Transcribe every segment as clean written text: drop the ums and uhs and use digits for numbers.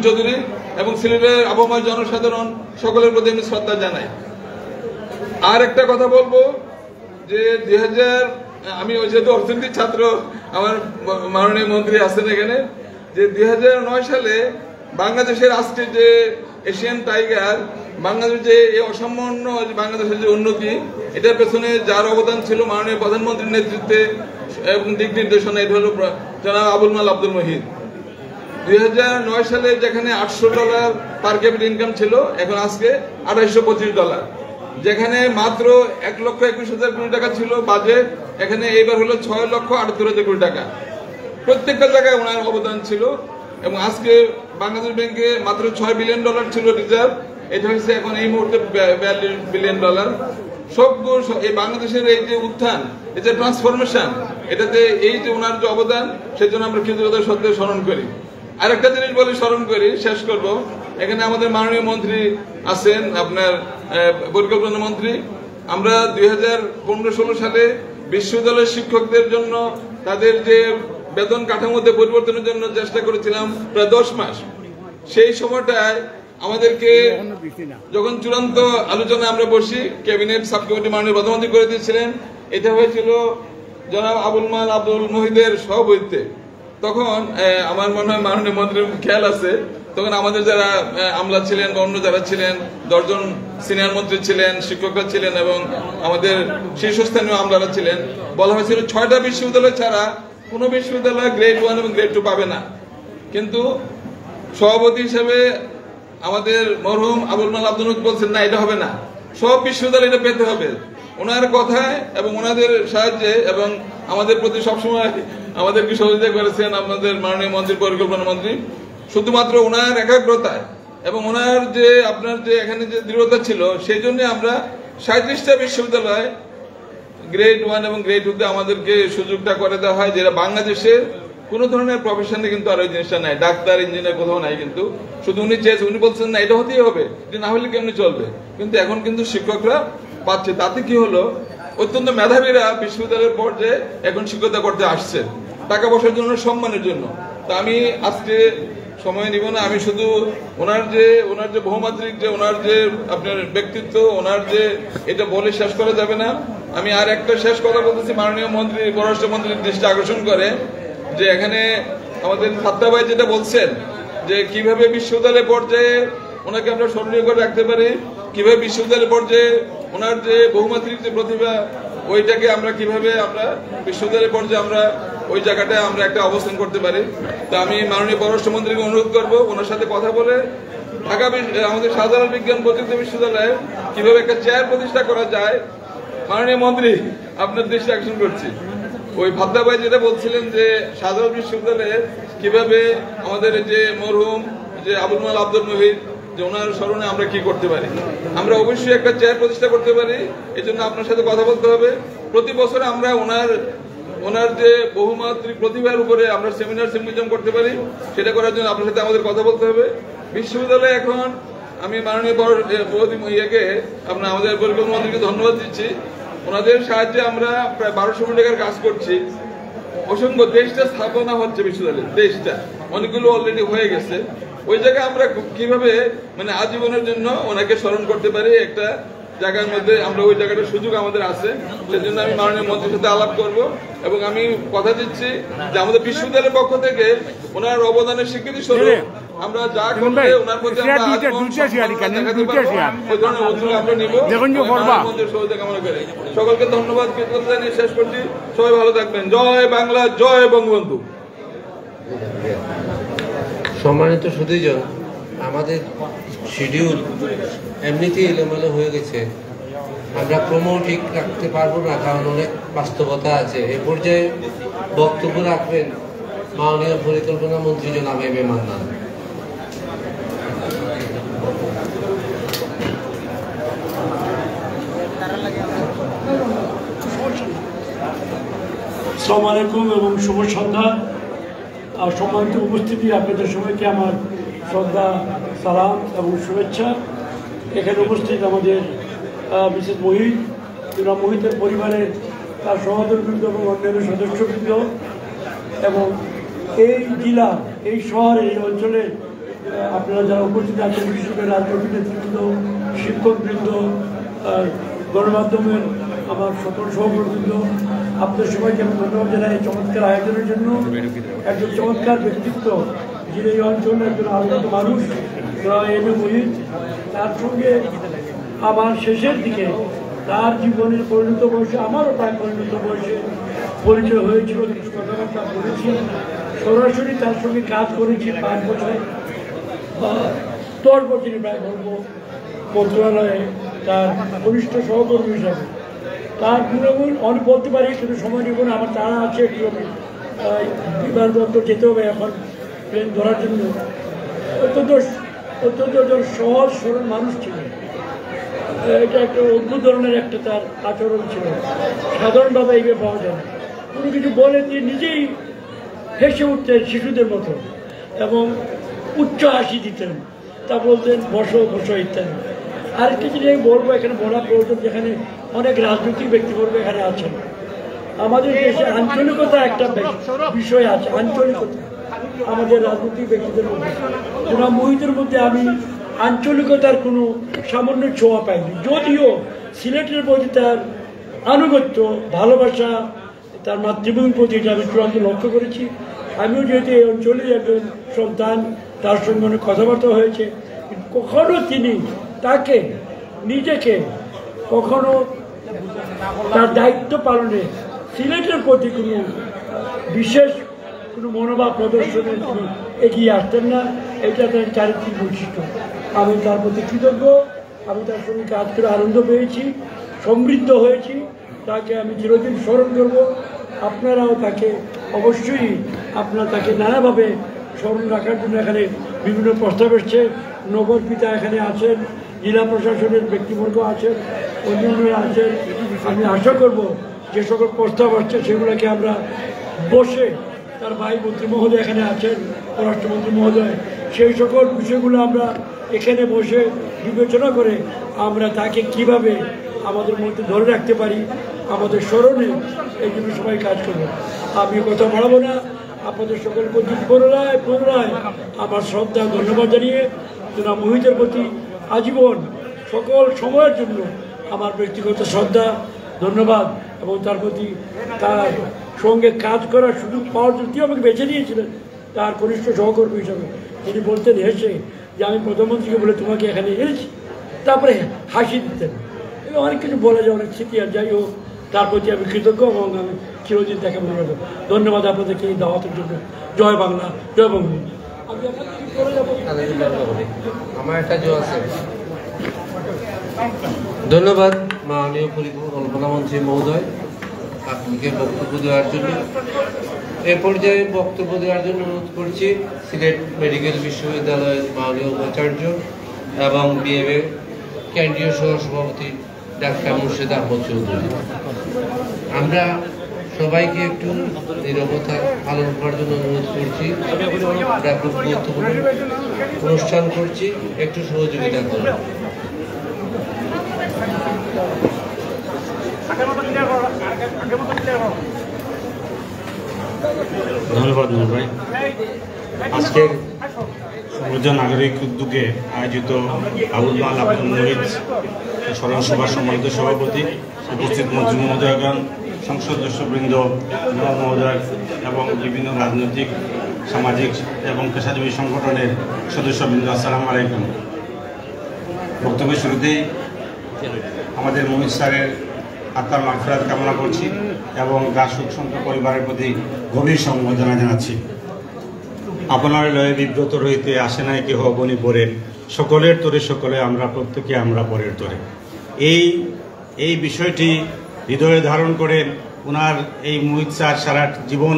চৌধুরী এবং সিলেটের আবহাওয়া জনসাধারণ সকলের প্রতি আমি শ্রদ্ধা জানাই। আর একটা কথা বলবো যে 2000 আমি ওই যেহেতু অর্থনীতির ছাত্র, আমার মাননীয় মন্ত্রী আছেন এখানে, যে 2009 সালে বাংলাদেশের আজকে যে এশিয়ান টাইগার, বাংলাদেশের যে এই অসামান্য বাংলাদেশের যে উন্নতি, এটার পেছনে যার অবদান ছিল মাননীয় প্রধানমন্ত্রীর নেতৃত্বে এবং দিক নির্দেশনা, এটা হলো জনাব আবুল মাল আব্দুল মহিদ। 2009 সালে যেখানে $800 পার ক্যাপিটা ইনকাম ছিল, এখন আজকে $2825। যেখানে মাত্র 1,21,000 কোটি টাকা ছিল বাজেট, এখানে এইবার হলো 6,78,000 কোটি টাকা। প্রত্যেকটা জায়গায় ওনার অবদান ছিল। এবং আজকে বাংলাদেশ ব্যাংকে মাত্র $6 বিলিয়ন ছিল রিজার্ভ, এটা হচ্ছে এখন এই মুহূর্তে $42 বিলিয়ন। সবগুলো এই বাংলাদেশের এই যে উত্থান, এই যে ট্রান্সফরমেশন, এটাতে এই যে ওনার যে অবদান, সেজন্য আমরা কৃতজ্ঞতার সাথে স্মরণ করি। আরেকটা জিনিস বলে স্মরণ করি, শেষ করব। এখানে আমাদের মাননীয় মন্ত্রী আছেন, আপনার পরিকল্পনা মন্ত্রী। আমরা 2015-16 সালে বিশ্ববিদ্যালয়ের শিক্ষকদের জন্য তাদের যে বেতন কাঠামোতে পরিবর্তনের জন্য চেষ্টা করেছিলাম প্রায় 10 মাস। সেই সময়টায় আমাদেরকে যখন চূড়ান্ত আলোচনা আমরা বসি, ক্যাবিনেট সাব কমিটি মাননীয় প্রধানমন্ত্রী করে দিয়েছিলেন, এটা হয়েছিল জনাব আবুল মাল আব্দুল মহিদের সভাপতিত্বে। তখন আমার মনে হয় মাননীয় মন্ত্রীর খেয়াল আছে, তখন আমাদের যারা আমলা ছিলেন বা অন্য যারা ছিলেন, 10 জন সিনিয়র মন্ত্রী ছিলেন, শিক্ষকরা ছিলেন এবং আমাদের শীর্ষস্থানীয় আমলারা ছিলেন। বলা হয়েছিল 6টা বিশ্ববিদ্যালয় ছাড়া কোনো বিশ্ববিদ্যালয় গ্রেড 1 এবং গ্রেড 2 পাবে না। কিন্তু সভাপতি হিসেবে আমাদের মরহুম আবুল মাল আব্দুল মহিদ বলছেন, না, এটা হবে না, সব বিশ্ববিদ্যালয় এটা পেতে হবে। ওনার কথায় এবং ওনাদের সাহায্যে এবং আমাদের প্রতি সবসময় আমাদেরকে সহযোগিতা করেছেন আমাদের মাননীয় মন্ত্রী, পরিকল্পনা মন্ত্রী। শুধুমাত্র ওনার একাগ্রতায় এবং ওনার যে আপনার যে এখানে যে দৃঢ়তা ছিল, সেই জন্য আমরা 37টা বিশ্ববিদ্যালয় গ্রেড 1 এবং গ্রেড 2-তে আমাদেরকে সুযোগটা করে দেওয়া হয়, যেটা বাংলাদেশের কোনো ধরনের প্রফেশনে কিন্তু আর ওই জিনিসটা নাই। ডাক্তার, ইঞ্জিনিয়ার কোথাও নাই। কিন্তু শুধু উনি চেয়েছেন, উনি বলছেন না, এটা হতেই হবে, এটা না হলে কেমনি চলবে। কিন্তু এখন কিন্তু শিক্ষকরা পাচ্ছে। তাতে কি হলো, অত্যন্ত মেধাবীরা বিশ্ববিদ্যালয়ের পর্যায়ে এখন শিক্ষকতা করতে আসছে, টাকা পয়সার জন্য, সম্মানের জন্য। তা আমি আজকে সময় নিব না, আমি শুধু ওনার যে বহুমাত্রিক যে ওনার যে আপনার ব্যক্তিত্ব, ওনার যে এটা বলে শেষ করা যাবে না। আমি আর একটা শেষ কথা বলতেছি, মাননীয় মন্ত্রী, পররাষ্ট্রমন্ত্রীর দৃষ্টি আকর্ষণ করে যে এখানে আমাদের ফাত্তা ভাই যেটা বলছেন যে কিভাবে বিশ্ববিদ্যালয় পর্যায়ে ওনাকে আমরা স্মরণীয় করে রাখতে পারি, কিভাবে বিশ্ববিদ্যালয় পর্যায়ে ওনার যে বহুমাত্রিক যে প্রতিভা, ওইটাকে আমরা কিভাবে আমরা বিশ্ববিদ্যালয় পর্যায়ে আমরা ওই জায়গাটায় আমরা একটা অবস্থান করতে পারি। তা আমি মাননীয় পররাষ্ট্রমন্ত্রীকে অনুরোধ করবো, ওনার সাথে কথা বলে ঢাকা আমাদের শাহজালাল বিজ্ঞান প্রযুক্তি বিশ্ববিদ্যালয়ে কিভাবে একটা চেয়ার প্রতিষ্ঠা করা যায়। মাননীয় মন্ত্রী, আপনার দৃষ্টি আকর্ষণ করছি, ওই ভাদ্দা ভাই যেটা বলছিলেন যে শাহজালাল বিশ্ববিদ্যালয়ে কিভাবে আমাদের যে মরহুম যে আবুল মাল আব্দুল মহিদ, যে ওনার স্মরণে আমরা কি করতে পারি। আমরা অবশ্যই একটা চেয়ার প্রতিষ্ঠা করতে পারি। এই জন্য আপনার সাথে কথা বলতে হবে। প্রতি বছর আমরা ওনার যে বহুমাত্রিক প্রতিভার উপরে আমরা সেমিনার করতে পারি। সেটা করার জন্য আপনার সাথে আমাদের কথা বলতে হবে। বিশ্ববিদ্যালয়ে এখন আমি মাননীয় আমাদের পরিকল্পনা মন্ত্রীকে ধন্যবাদ দিচ্ছি। ওনাদের সাহায্যে আমরা প্রায় 1200 কোটি টাকার কাজ করছি। অসংখ্য 23টা স্থাপনা হচ্ছে বিশ্ববিদ্যালয়ে, 23টা, অনেকগুলো অলরেডি হয়ে গেছে। ওই জায়গায় আমরা কিভাবে মানে আজীবনের জন্য ওনাকে স্মরণ করতে পারি, একটা জায়গার মধ্যে আমরা ওই জায়গাটার সুযোগ আমাদের আছে। সেজন্য আমি মাননীয় মন্ত্রীর সাথে আলাপ করব এবং আমি কথা দিচ্ছি যে আমাদের বিশ্ববিদ্যালয়ের পক্ষ থেকে ওনার অবদানের স্বীকৃতি স্বরূপ আমরা যা করলে ওনার প্রতি আমরা ওই ধরনের উদ্যোগ আমরা নিব। মন্ত্রীর সহযোগিতা কামনা করে সকলকে ধন্যবাদ, কৃতজ্ঞতা জানিয়ে শেষ করছি। সবাই ভালো থাকবেন। জয় বাংলা, জয় বঙ্গবন্ধু। সম্মানিত সুধীজন, আমাদের শিডিউল এমনিতেই এলোমেলো হয়ে গেছে। আমরা ক্রমও ঠিক রাখতে পারবো না, কারণ অনেক বাস্তবতা আছে। এ পর্যায়ে বক্তব্য রাখবেন মাননীয় পরিকল্পনা মন্ত্রী জনাব এম এ মান্নান। আসসালামু আলাইকুম এবং শুভ সন্ধ্যা। সম্মানিত উপস্থিতি, আপনাদের সবাইকে আমার শ্রদ্ধা, সালাম এবং শুভেচ্ছা। এখানে উপস্থিত আমাদের মিসেস মহিদ, জনাব মহিদের পরিবারের তার সহোদরবৃন্দ এবং অন্যান্য সদস্যবৃন্দ এবং এই জেলা, এই শহরে, এই অঞ্চলের আপনারা যারা উপস্থিত আছেন, বিশেষ করে রাজনৈতিক নেতৃবৃন্দ, শিক্ষকবৃন্দ, গণমাধ্যমের আমার সকল সহকর্মীবৃন্দ, আপনাদের সবাইকে আমি ধন্যবাদ জানাই এই চমৎকার আয়োজনের জন্য। একজন চমৎকার ব্যক্তিত্ব, যিনি এই অঞ্চলের একজন আলোচিত মানুষ, এম এ মুহিত, তার সঙ্গে আমার শেষের দিকে তার জীবনের পরিণত বয়সে, আমারও প্রায় পরিণত বয়সে পরিচয় হয়েছিল, কিছু কথাবার্তা বলেছি, সরাসরি তার সঙ্গে কাজ করেছি 5 বছর 10 বছরই প্রায় বলবো মন্ত্রণালয়ে তার ঘনিষ্ঠ সহকর্মী হিসাবে। তার গুণগুণ অনেক বলতে পারি, কিন্তু সময় নিব না, আমার তারা আছে, একটু আমি বিমানবন্দর যেতে হবে এখন ট্রেন ধরার জন্য। অত্যন্ত সহজ সরল মানুষ ছিল। এটা একটা অদ্ভুত ধরনের একটা তার আচরণ ছিল, সাধারণভাবে এইভাবে পাওয়া যায় না। কোনো কিছু বলে দিয়ে নিজেই হেসে উঠতেন শিশুদের মতো, এবং উচ্চ হাসি দিতেন, তা বলতেন বসো বসো ইত্যাদি। আরেকটি জিনিস আমি বলবো, এখানে বলা প্রয়োজন, যেখানে অনেক রাজনৈতিক ব্যক্তিবর্গ এখানে আছেন, আমাদের দেশে আঞ্চলিকতা একটা বিষয় আছে। আঞ্চলিকতা আমাদের রাজনৈতিক ব্যক্তিদের মধ্যে, জনাব মুহিতের মধ্যে আমি আঞ্চলিকতার কোনো সামান্য ছোঁয়া পাইনি। যদিও সিলেটের প্রতি তার আনুগত্য, ভালোবাসা, তার মাতৃভূমির প্রতি, এটা আমি চূড়ান্ত লক্ষ্য করেছি। আমিও যেহেতু এই অঞ্চলের একজন সন্তান, তার সঙ্গে অনেক কথাবার্তা হয়েছে, কখনো তিনি তাকে নিজেকে কখনো তার দায়িত্ব পালনে সিলেটের প্রতি কোনো বিশেষ কোনো মনোভাব প্রদর্শনের তিনি এগিয়ে আসতেন না। এটা তার চারিত্রিক বৈশিষ্ট্য। আমি তার প্রতি কৃতজ্ঞ। আমি তার সঙ্গে কাজ করে আনন্দ পেয়েছি, সমৃদ্ধ হয়েছি। তাকে আমি চিরদিন স্মরণ করব। আপনারাও তাকে অবশ্যই তাকে নানাভাবে স্মরণ রাখার জন্য এখানে বিভিন্ন প্রস্তাব এসছে। নগর পিতা এখানে আছেন, জেলা প্রশাসনের ব্যক্তিবর্গ আছেন, অন্যান্যরা আছেন। আমি আশা করব যে সকল প্রস্তাব আসছে সেগুলোকে আমরা বসে, তার ভাই মন্ত্রী মহোদয় এখানে আছেন, পররাষ্ট্রমন্ত্রী মহোদয়, সেই সকল বিষয়গুলো আমরা এখানে বসে বিবেচনা করে আমরা তাকে কিভাবে আমাদের মধ্যে ধরে রাখতে পারি, আমাদের স্মরণে, এই জন্য সবাই কাজ করবো। আমি কথা বাড়াবো না। আপনাদের সকল প্রতি পুনরায় আমার শ্রদ্ধা ধন্যবাদ জানিয়ে জনাব মুহিতের প্রতি আজীবন সকল সময়ের জন্য আমার ব্যক্তিগত শ্রদ্ধা ধন্যবাদ, এবং তার প্রতি তার সঙ্গে কাজ করার সুযোগ পাওয়ার জন্য তিনি আমাকে বেছে নিয়েছিলেন তার ঘনিষ্ঠ সহকর্মী হিসাবে। তিনি বলতেন হেসে যে আমি প্রধানমন্ত্রীকে বলে তোমাকে এখানে এনেছি, তারপরে হাসি দিতেন। অনেক কিছু বলা যায়, অনেক স্মৃতি। আর যাই হোক, তার প্রতি আমি কৃতজ্ঞ এবং আমি চিরদিন তাকে মনে রাখবো। ধন্যবাদ আপনাদেরকে এই দাওয়াতের জন্য। জয় বাংলা, জয় বঙ্গবন্ধু। আমার একটা জয় আছে। ধন্যবাদ মাননীয় পরিকল্পনা মন্ত্রী মহোদয়, আপনাকে বক্তব্য দেওয়ার জন্য। এ পর্যায়ে বক্তব্য দেওয়ার জন্য অনুরোধ করছি সিলেট মেডিকেল বিশ্ববিদ্যালয়ের মাননীয় উপাচার্য এবং বিএমএ কেন্দ্রীয় সহসভাপতি ডাক্তার মুর্শিদ আহমদ চৌধুরী। আমরা সবাইকে একটু নীরবতা পালন করার জন্য অনুরোধ করছি। আমরা খুব গুরুত্বপূর্ণ অনুষ্ঠান করছি, একটু সহযোগিতা করুন। ধন্যবাদ নূর ভাই। আজকের সমুদ্র নাগরিক উদ্যোগে আয়োজিত আবুল মাল আব্দুল মুহিত স্মরণ সভার সম্মানিত সভাপতি, উপস্থিত মন্ত্রী মহোদয়গণ, সংসদ সদস্যবৃন্দ, যুব মহোদয় এবং বিভিন্ন রাজনৈতিক, সামাজিক এবং পেশাজীবী সংগঠনের সদস্যবৃন্দ, আসসালামু আলাইকুম। বক্তব্যের শুরুতেই আমাদের মুহিত স্যারের আত্মার মাগফিরাত কামনা করছি এবং তার শোকসন্তপ্ত পরিবারের প্রতি গভীর সমবেদনা জানাচ্ছি। আপনার লয়ে বিব্রত রহিতে আসে নাই কেহ বনি পড়েন, সকলের তোরে সকলে আমরা, প্রত্যেকে আমরা পরের তোরে। এই বিষয়টি হৃদয়ে ধারণ করে ওনার এই মুহিত স্যার সারা জীবন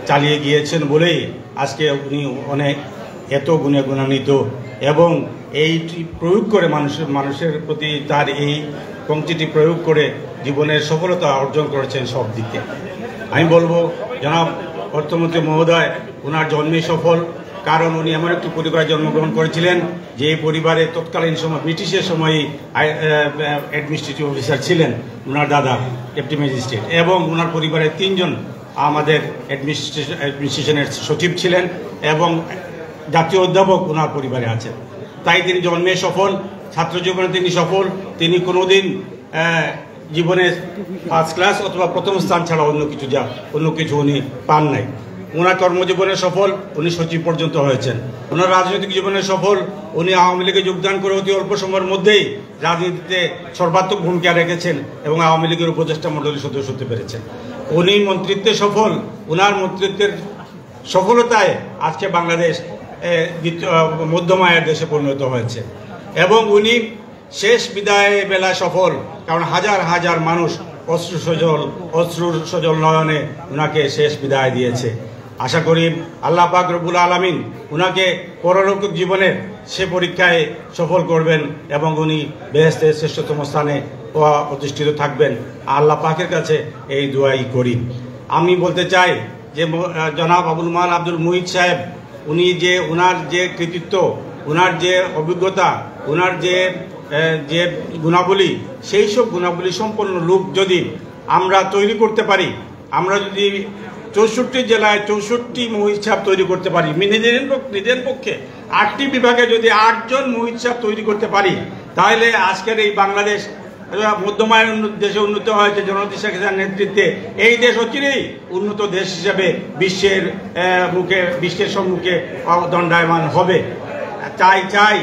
চালিয়ে গিয়েছেন বলেই আজকে উনি অনেক এত গুণে গুণান্বিত, এবং এইটি প্রয়োগ করে মানুষের প্রতি তার এই পংক্তিটি প্রয়োগ করে জীবনের সফলতা অর্জন করেছেন সব দিকে। আমি বলবো জনাব অর্থমন্ত্রী মহোদয়, ওনার জন্মে সফল, কারণ উনি এমন একটি পরিবারে জন্মগ্রহণ করেছিলেন যে এই পরিবারে তৎকালীন সময় ব্রিটিশের সময়ই অ্যাডমিনিস্ট্রেটিভ অফিসার ছিলেন ওনার দাদা, ডেপুটি ম্যাজিস্ট্রেট, এবং ওনার পরিবারের 3 জন আমাদের অ্যাডমিনিস্ট্রেশনের সচিব ছিলেন, এবং জাতীয় অধ্যাপক ওনার পরিবারে আছেন। তাই তিনি জন্মে সফল, ছাত্র জীবনে তিনি সফল। তিনি কোনোদিন জীবনে ফার্স্ট ক্লাস অথবা প্রথম স্থান ছাড়া অন্য কিছু উনি পান নাই। ওনার কর্মজীবনে সফল, উনি সচিব পর্যন্ত হয়েছেন। ওনার রাজনৈতিক জীবনে সফল, উনি আওয়ামী লীগে যোগদান করে অতি অল্প সময়ের মধ্যেই রাজনীতিতে সর্বাত্মক ভূমিকা রেখেছেন এবং আওয়ামী লীগের উপদেষ্টা মণ্ডলীর সদস্য হতে পেরেছেন। উনি মন্ত্রিত্বে সফল, ওনার মন্ত্রিত্বের সফলতায় আজকে বাংলাদেশ মধ্যম আয়ের দেশে পরিণত হয়েছে এবং উনি শেষ বিদায় বেলা সফল, কারণ হাজার হাজার মানুষ অশ্রু সজল নয়নে ওনাকে শেষ বিদায় দিয়েছে। আশা করি আল্লাহ পাক রব্বুল আলামিন ওনাকে পরলৌকিক জীবনের সে পরীক্ষায় সফল করবেন এবং উনি বেহেশতের শ্রেষ্ঠতম স্থানে প্রতিষ্ঠিত থাকবেন। আল্লাহ পাকের কাছে এই দোয়াই করি। আমি বলতে চাই যে জনাব আবুল মাল আব্দুল মুহিত সাহেব, উনি যে ওনার যে কৃতিত্ব, ওনার যে অভিজ্ঞতা, ওনার যে গুণাবলী, সেই সব গুণাবলী সম্পন্ন লোক যদি আমরা তৈরি করতে পারি, আমরা যদি 64 জেলায় 64 মুহিত সাহেব তৈরি করতে পারি, নিজের পক্ষে 8টি বিভাগে যদি 8 জন মুহিত সাহেব তৈরি করতে পারি, তাহলে আজকের এই বাংলাদেশ মধ্যমায়ের দেশে উন্নত হয়েছে জননেত্রী শেখ হাসিনার নেতৃত্বে। এই দেশ অচিরেই উন্নত দেশ হিসেবে বিশ্বের সম্মুখে দণ্ডায়মান হবে। চাই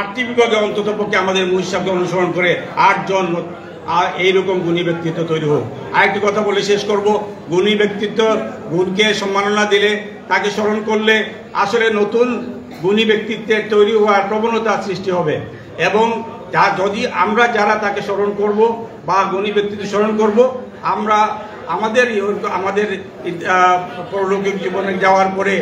8টি বিভাগে অন্তত পক্ষে আমাদের মুহিত সাহেবকে অনুসরণ করে 8 জন এইরকম গুণী ব্যক্তিত্ব তৈরি হোক। আরেকটি কথা বলে শেষ করব, গুণী ব্যক্তিত্ব, গুণকে সম্মাননা দিলে, তাকে স্মরণ করলে আসলে নতুন গুণী ব্যক্তিত্বের তৈরি হওয়ার প্রবণতা সৃষ্টি হবে এবং যদি আমরা যারা তাকে স্মরণ করব বা গুণী ব্যক্তিত্ব স্মরণ করব, আমরা আমাদের পরলৌকিক জীবনে যাওয়ার পরে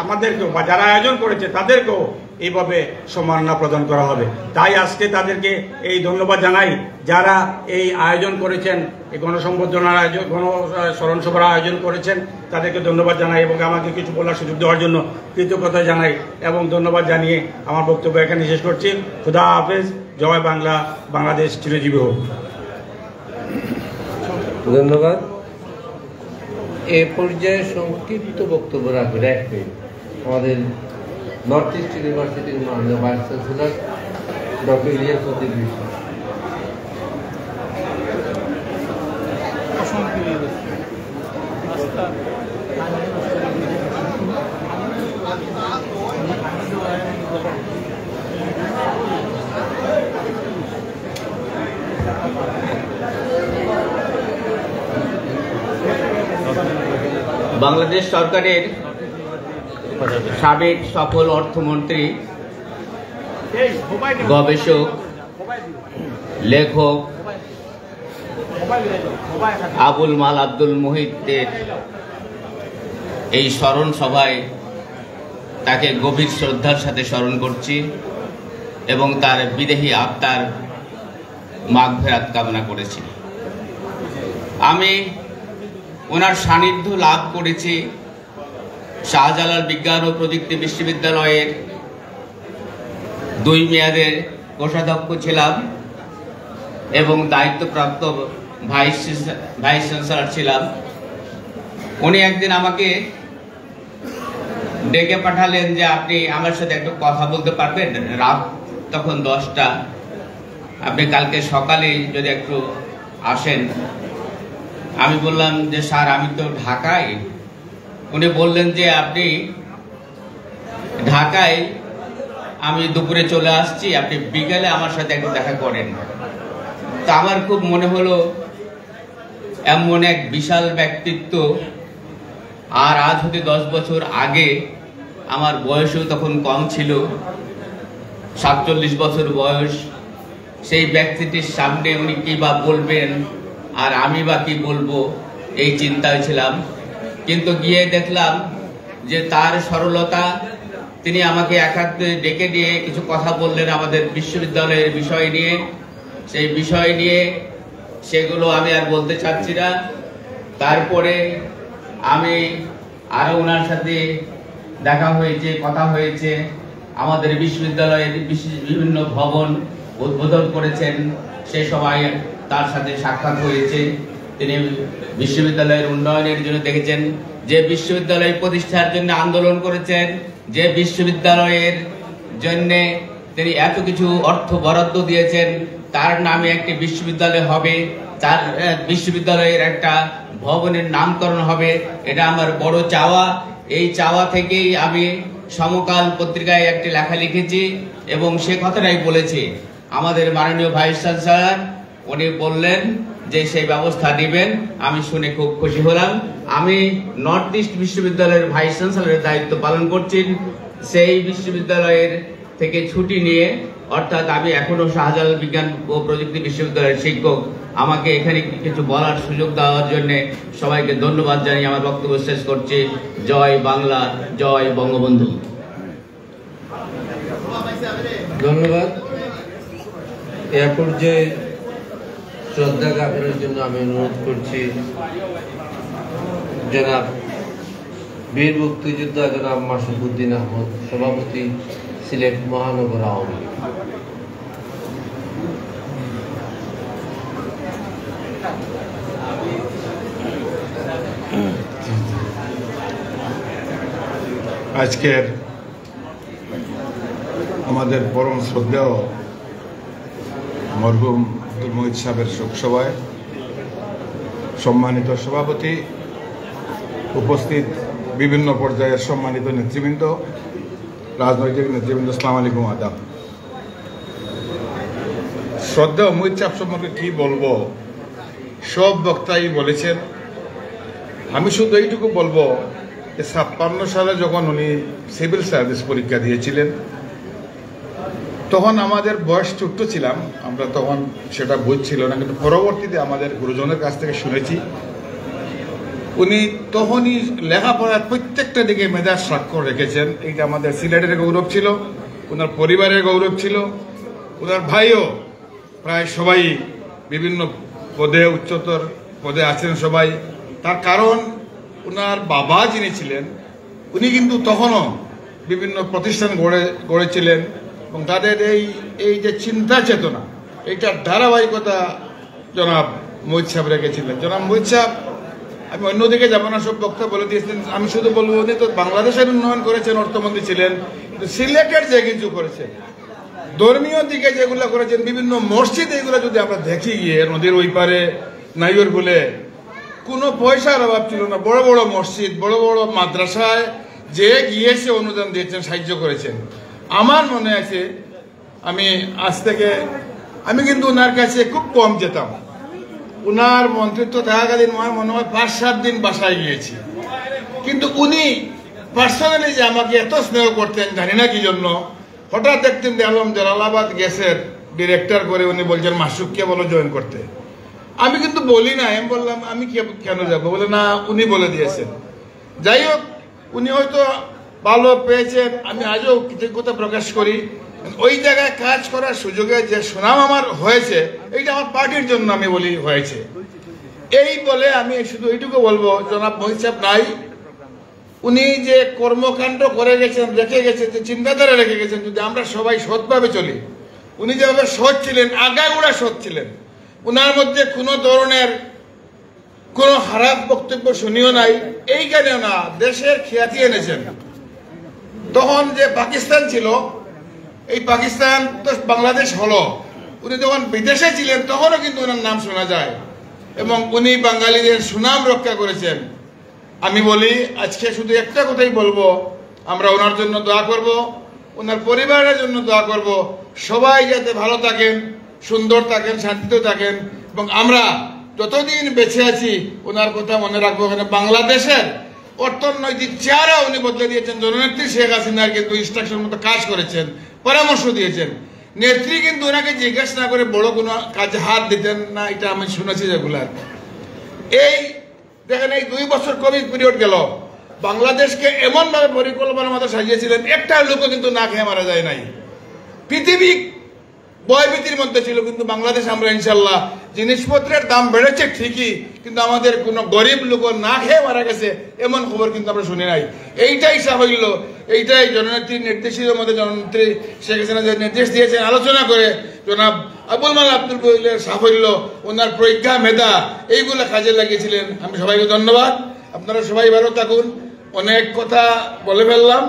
আমাদেরকেও বা যারা আয়োজন করেছে তাদেরকেও এইভাবে সম্মাননা প্রদান করা হবে। তাই আজকে তাদেরকে এই ধন্যবাদ জানাই যারা এই আয়োজন করেছেন, এই গণসংবর্ধনার আয়োজন, গণস্মরণ সভার আয়োজন করেছেন, তাদেরকে ধন্যবাদ জানাই এবং আমাকে কিছু বলার সুযোগ দেওয়ার জন্য কৃতজ্ঞতা জানাই এবং ধন্যবাদ জানিয়ে আমার বক্তব্য এখানে শেষ করছি। খুদা হাফেজ। জয় বাংলা, বাংলাদেশ চিরজীবী হোক। ধন্যবাদ। এ পর্যায়ে সংক্ষিপ্ত বক্তব্য রাখবেন আমাদের নর্থ ইস্ট ইউনিভার্সিটির মাননীয় vice chancellor doctor Ilias Uddin Biswas. Bangladesh সরকারের সাবেক সফল অর্থমন্ত্রী, গবেষক, লেখক আবুল মাল আব্দুল মুহিতের এই স্মরণ সভায় তাকে গভীর শ্রদ্ধার সাথে স্মরণ করছি এবং তার বিদেহী আত্মার মাগফিরাত কামনা করেছি। আমি ওনার সান্নিধ্য লাভ করেছি শাহজালাল বিজ্ঞান ও প্রযুক্তি বিশ্ববিদ্যালয়ের 2 মেয়াদের কোষাধ্যক্ষ ছিলাম এবং দায়িত্বপ্রাপ্ত ভাইস চ্যান্সেলর ছিলাম। উনি একদিন আমাকে ডেকে পাঠালেন যে আপনি আমার সাথে একটু কথা বলতে পারবেন, রাত তখন 10টা, আপনি কালকে সকালে যদি একটু আসেন। আমি বললাম যে স্যার আমি তো ঢাকায়। উনি বললেন যে আপনি ঢাকায়, আমি দুপুরে চলে আসছি, আপনি বিকালে আমার সাথে একটু দেখা করেন। তো আমার খুব মনে হলো এমন এক বিশাল ব্যক্তিত্ব, আর আজ হতে 10 বছর আগে, আমার বয়সও তখন কম ছিল, 47 বছর বয়স। সেই ব্যক্তিটির সামনে উনি কি বা বলবেন আর আমি বা কি বলবো, এই চিন্তায় ছিলাম। কিন্তু গিয়ে দেখলাম যে তার সরলতা, তিনি আমাকে একান্তে ডেকে নিয়ে কিছু কথা বললেন আমাদের বিশ্ববিদ্যালয়ের বিষয় নিয়ে। সেই বিষয় নিয়ে সেগুলো আমি আর বলতে চাচ্ছি না। তারপরে আমি আরো ওনার সাথে দেখা হয়েছে, কথা হয়েছে। আমাদের বিশ্ববিদ্যালয়ের বিভিন্ন ভবন উদ্বোধন করেছেন, সে সময় তার সাথে সাক্ষাৎ হয়েছে। তিনি বিশ্ববিদ্যালয়ের উন্নয়নের জন্য দেখেছেন, যে বিশ্ববিদ্যালয় প্রতিষ্ঠার জন্য আন্দোলন করেছেন, যে বিশ্ববিদ্যালয়ের জন্যে তিনি এত কিছু অর্থ বরাদ্দ দিয়েছেন, তার নামে একটি বিশ্ববিদ্যালয় হবে, তার বিশ্ববিদ্যালয়ের একটা ভবনের নামকরণ হবে, এটা আমার বড় চাওয়া। এই চাওয়া থেকেই আমি সমকাল পত্রিকায় একটি লেখা লিখেছি এবং সে কথাটাই বলেছি। আমাদের মাননীয় ভাইস চ্যান্সেলর উনি বললেন যে সেই ব্যবস্থা নেবেন, আমি শুনে খুব খুশি হলাম। আমি নর্থ ইস্ট বিশ্ববিদ্যালয়ের ভাইস চ্যান্সেলরের দায়িত্ব পালন করছি। সেই বিশ্ববিদ্যালয়ের থেকে ছুটি নিয়ে, অর্থাৎ আমি এখনো শাহজালাল বিজ্ঞান ও প্রযুক্তি বিশ্ববিদ্যালয়ের শিক্ষক, আমাকে এখানে কিছু বলার সুযোগ দেওয়ার জন্য সবাইকে ধন্যবাদ জানিয়ে আমার বক্তব্য শেষ করছি। জয় বাংলা, জয় বঙ্গবন্ধু। ধন্যবাদ। এ পর্যায়ে শ্রদ্ধা জ্ঞাপনের জন্য আমি অনুরোধ করছি জনাব বীর মুক্তিযোদ্ধা জনাব মাসুদউদ্দিন আহমদ, সভাপতি সিলেট মহানগর আওয়ামী লীগ। আজকের আমাদের পরম শ্রদ্ধেয় মরহুম আব্দুল মুহিত সাহেবের শোকসভায় সম্মানিত সভাপতি, উপস্থিত বিভিন্ন পর্যায়ের সম্মানিত নেতৃবৃন্দ, রাজনৈতিক নেতৃবৃন্দ, আসসালামু আলাইকুম, আদাব। শ্রদ্ধেয় মুহিত সাহেব সম্পর্কে কি বলবো, সব বক্তাই বলেছেন। আমি শুধু এইটুকু বলবো যে 56 সালে যখন উনি সিভিল সার্ভিস পরীক্ষা দিয়েছিলেন, তখন আমাদের বয়স ছোট্ট ছিলাম, আমরা তখন সেটা বুঝছিল না, কিন্তু পরবর্তীতে আমাদের গুরুজনের কাছ থেকে শুনেছি উনি তখনই লেখাপড়ার প্রত্যেকটা দিকে মেধার স্বাক্ষর রেখেছেন। এইটা আমাদের সিলেটের গৌরব ছিল, ওনার পরিবারের গৌরব ছিল। ওনার ভাইও প্রায় সবাই বিভিন্ন পদে, উচ্চতর পদে আছেন সবাই। তার কারণ ওনার বাবা যিনি ছিলেন উনি কিন্তু তখনও বিভিন্ন প্রতিষ্ঠান গড়েছিলেন এবং তাদের এই যে চিন্তা চেতনা, এইটার ধারাবাহিকতা জনাব মুহিত সাহেব রেখেছিলেন। জনাব মুহিত সাহেব, আমি অন্যদিকে যাব না, সব বক্তা বলে দিয়েছেন। আমি শুধু বলবো উনি তো বাংলাদেশের উন্নয়ন করেছেন, অর্থমন্ত্রী ছিলেন, কিন্তু সিলেটের যে কিছু করেছেন, ধর্মীয় দিকে যেগুলো করেছেন, বিভিন্ন মসজিদ, এগুলো যদি আমরা দেখি গিয়ে নদীর ওই পারে নাইর বলে কোনো পয়সার অভাব ছিল না। বড় বড় মসজিদ, বড় বড় মাদ্রাসায় যে গিয়েছে অনুদান দিয়েছেন, সাহায্য করেছেন। আমার মনে আছে আমি কিন্তু ওনার কাছে খুব কম যেতাম। ওনার মন্ত্রিত্ব থাকাকালীন মনে হয় 5-7 দিন বাসায় গিয়েছি, কিন্তু উনি পার্সোনালি যে আমাকে এত স্নেহ করতেন জানি না কি জন্য। হঠাৎ দেখতেন যে আলম জালালাবাদ গ্যাসের ডিরেক্টর করে উনি বলছেন মাসুককে বলো জয়েন করতে। আমি কিন্তু বলি না, আমি বললাম আমি কেন যাবো, বলে না উনি বলে দিয়েছেন। যাই হোক, উনি হয়তো ভালো পেয়েছেন, আমি আজও কৃতজ্ঞতা প্রকাশ করি। ওই জায়গায় কাজ করার সুযোগে যে সুনাম আমার হয়েছে, এইটা আমার পার্টির জন্য আমি বলি হয়েছে। এই বলে আমি শুধু এইটুকু বলবো, জনাব মুহিত সাহেব নাই, উনি যে কর্মকাণ্ড করে গেছেন, রেখে গেছেন, যে চিন্তাধারা রেখে গেছেন, যদি আমরা সবাই সৎভাবে চলি, উনি যেভাবে সৎ ছিলেন, আগাগোড়া সৎ ছিলেন, উনার মধ্যে কোনো ধরনের কোনো খারাপ বক্তব্য শুনিও নাই। এই কারণে না দেশের খ্যাতি এনেছেন। তখন যে পাকিস্তান ছিল, এই পাকিস্তান তো বাংলাদেশ হলো, উনি যখন বিদেশে ছিলেন তখনও কিন্তু ওনার নাম শোনা যায় এবং উনি বাঙালিদের সুনাম রক্ষা করেছেন। আমি বলি আজকে শুধু একটা কথাই বলবো, আমরা ওনার জন্য দোয়া করব, ওনার পরিবারের জন্য দোয়া করব, সবাই যাতে ভালো থাকেন, সুন্দর থাকেন, শান্তিতে থাকেন এবং আমরা যতদিন বেঁচে আছি ওনার কথা মনে রাখবো। এখানে বাংলাদেশের অর্থনৈতিক চেহারা উনি বদলে দিয়েছেন। জননেত্রী শেখ হাসিনার কিন্তু ইনস্ট্রাকশন মতো কাজ করেছেন, পরামর্শ দিয়েছেন। নেত্রী কিন্তু ওনাকে জিজ্ঞাসা না করে বড় কোনো কাজে হাত দিতেন না, এটা আমি শুনেছি রেগুলার। এই দেখেন, এই 2 বছর কোভিড পিরিয়ড গেল, বাংলাদেশকে এমনভাবে পরিকল্পনার মতো সাজিয়েছিলেন, একটা লোকও কিন্তু না খেয়ে মারা যায় নাই। পৃথিবী ভয়ভীতির মধ্যে ছিল, কিন্তু বাংলাদেশ আমরা ইনশাল্লাহ, জিনিসপত্রের দাম বেড়েছে ঠিকই, কিন্তু আমাদের কোনো গরিব লোক না খেয়ে মারা গেছে এমন খবর কিন্তু আমরা শুনি নাই। এইটাই সাফল্য, এইটাই জননেত্রীর নির্দেশের মধ্যে জননেত্রী শেখ হাসিনা যে নির্দেশ দিয়েছেন আলোচনা করে, জনাব আবুল মাল আব্দুল বহিলের সাফল্য, ওনার প্রজ্ঞা, মেধা, এইগুলো কাজে লাগিয়েছিলেন। আমি সবাইকে ধন্যবাদ। আপনারা সবাই ভালো থাকুন। অনেক কথা বলে ফেললাম,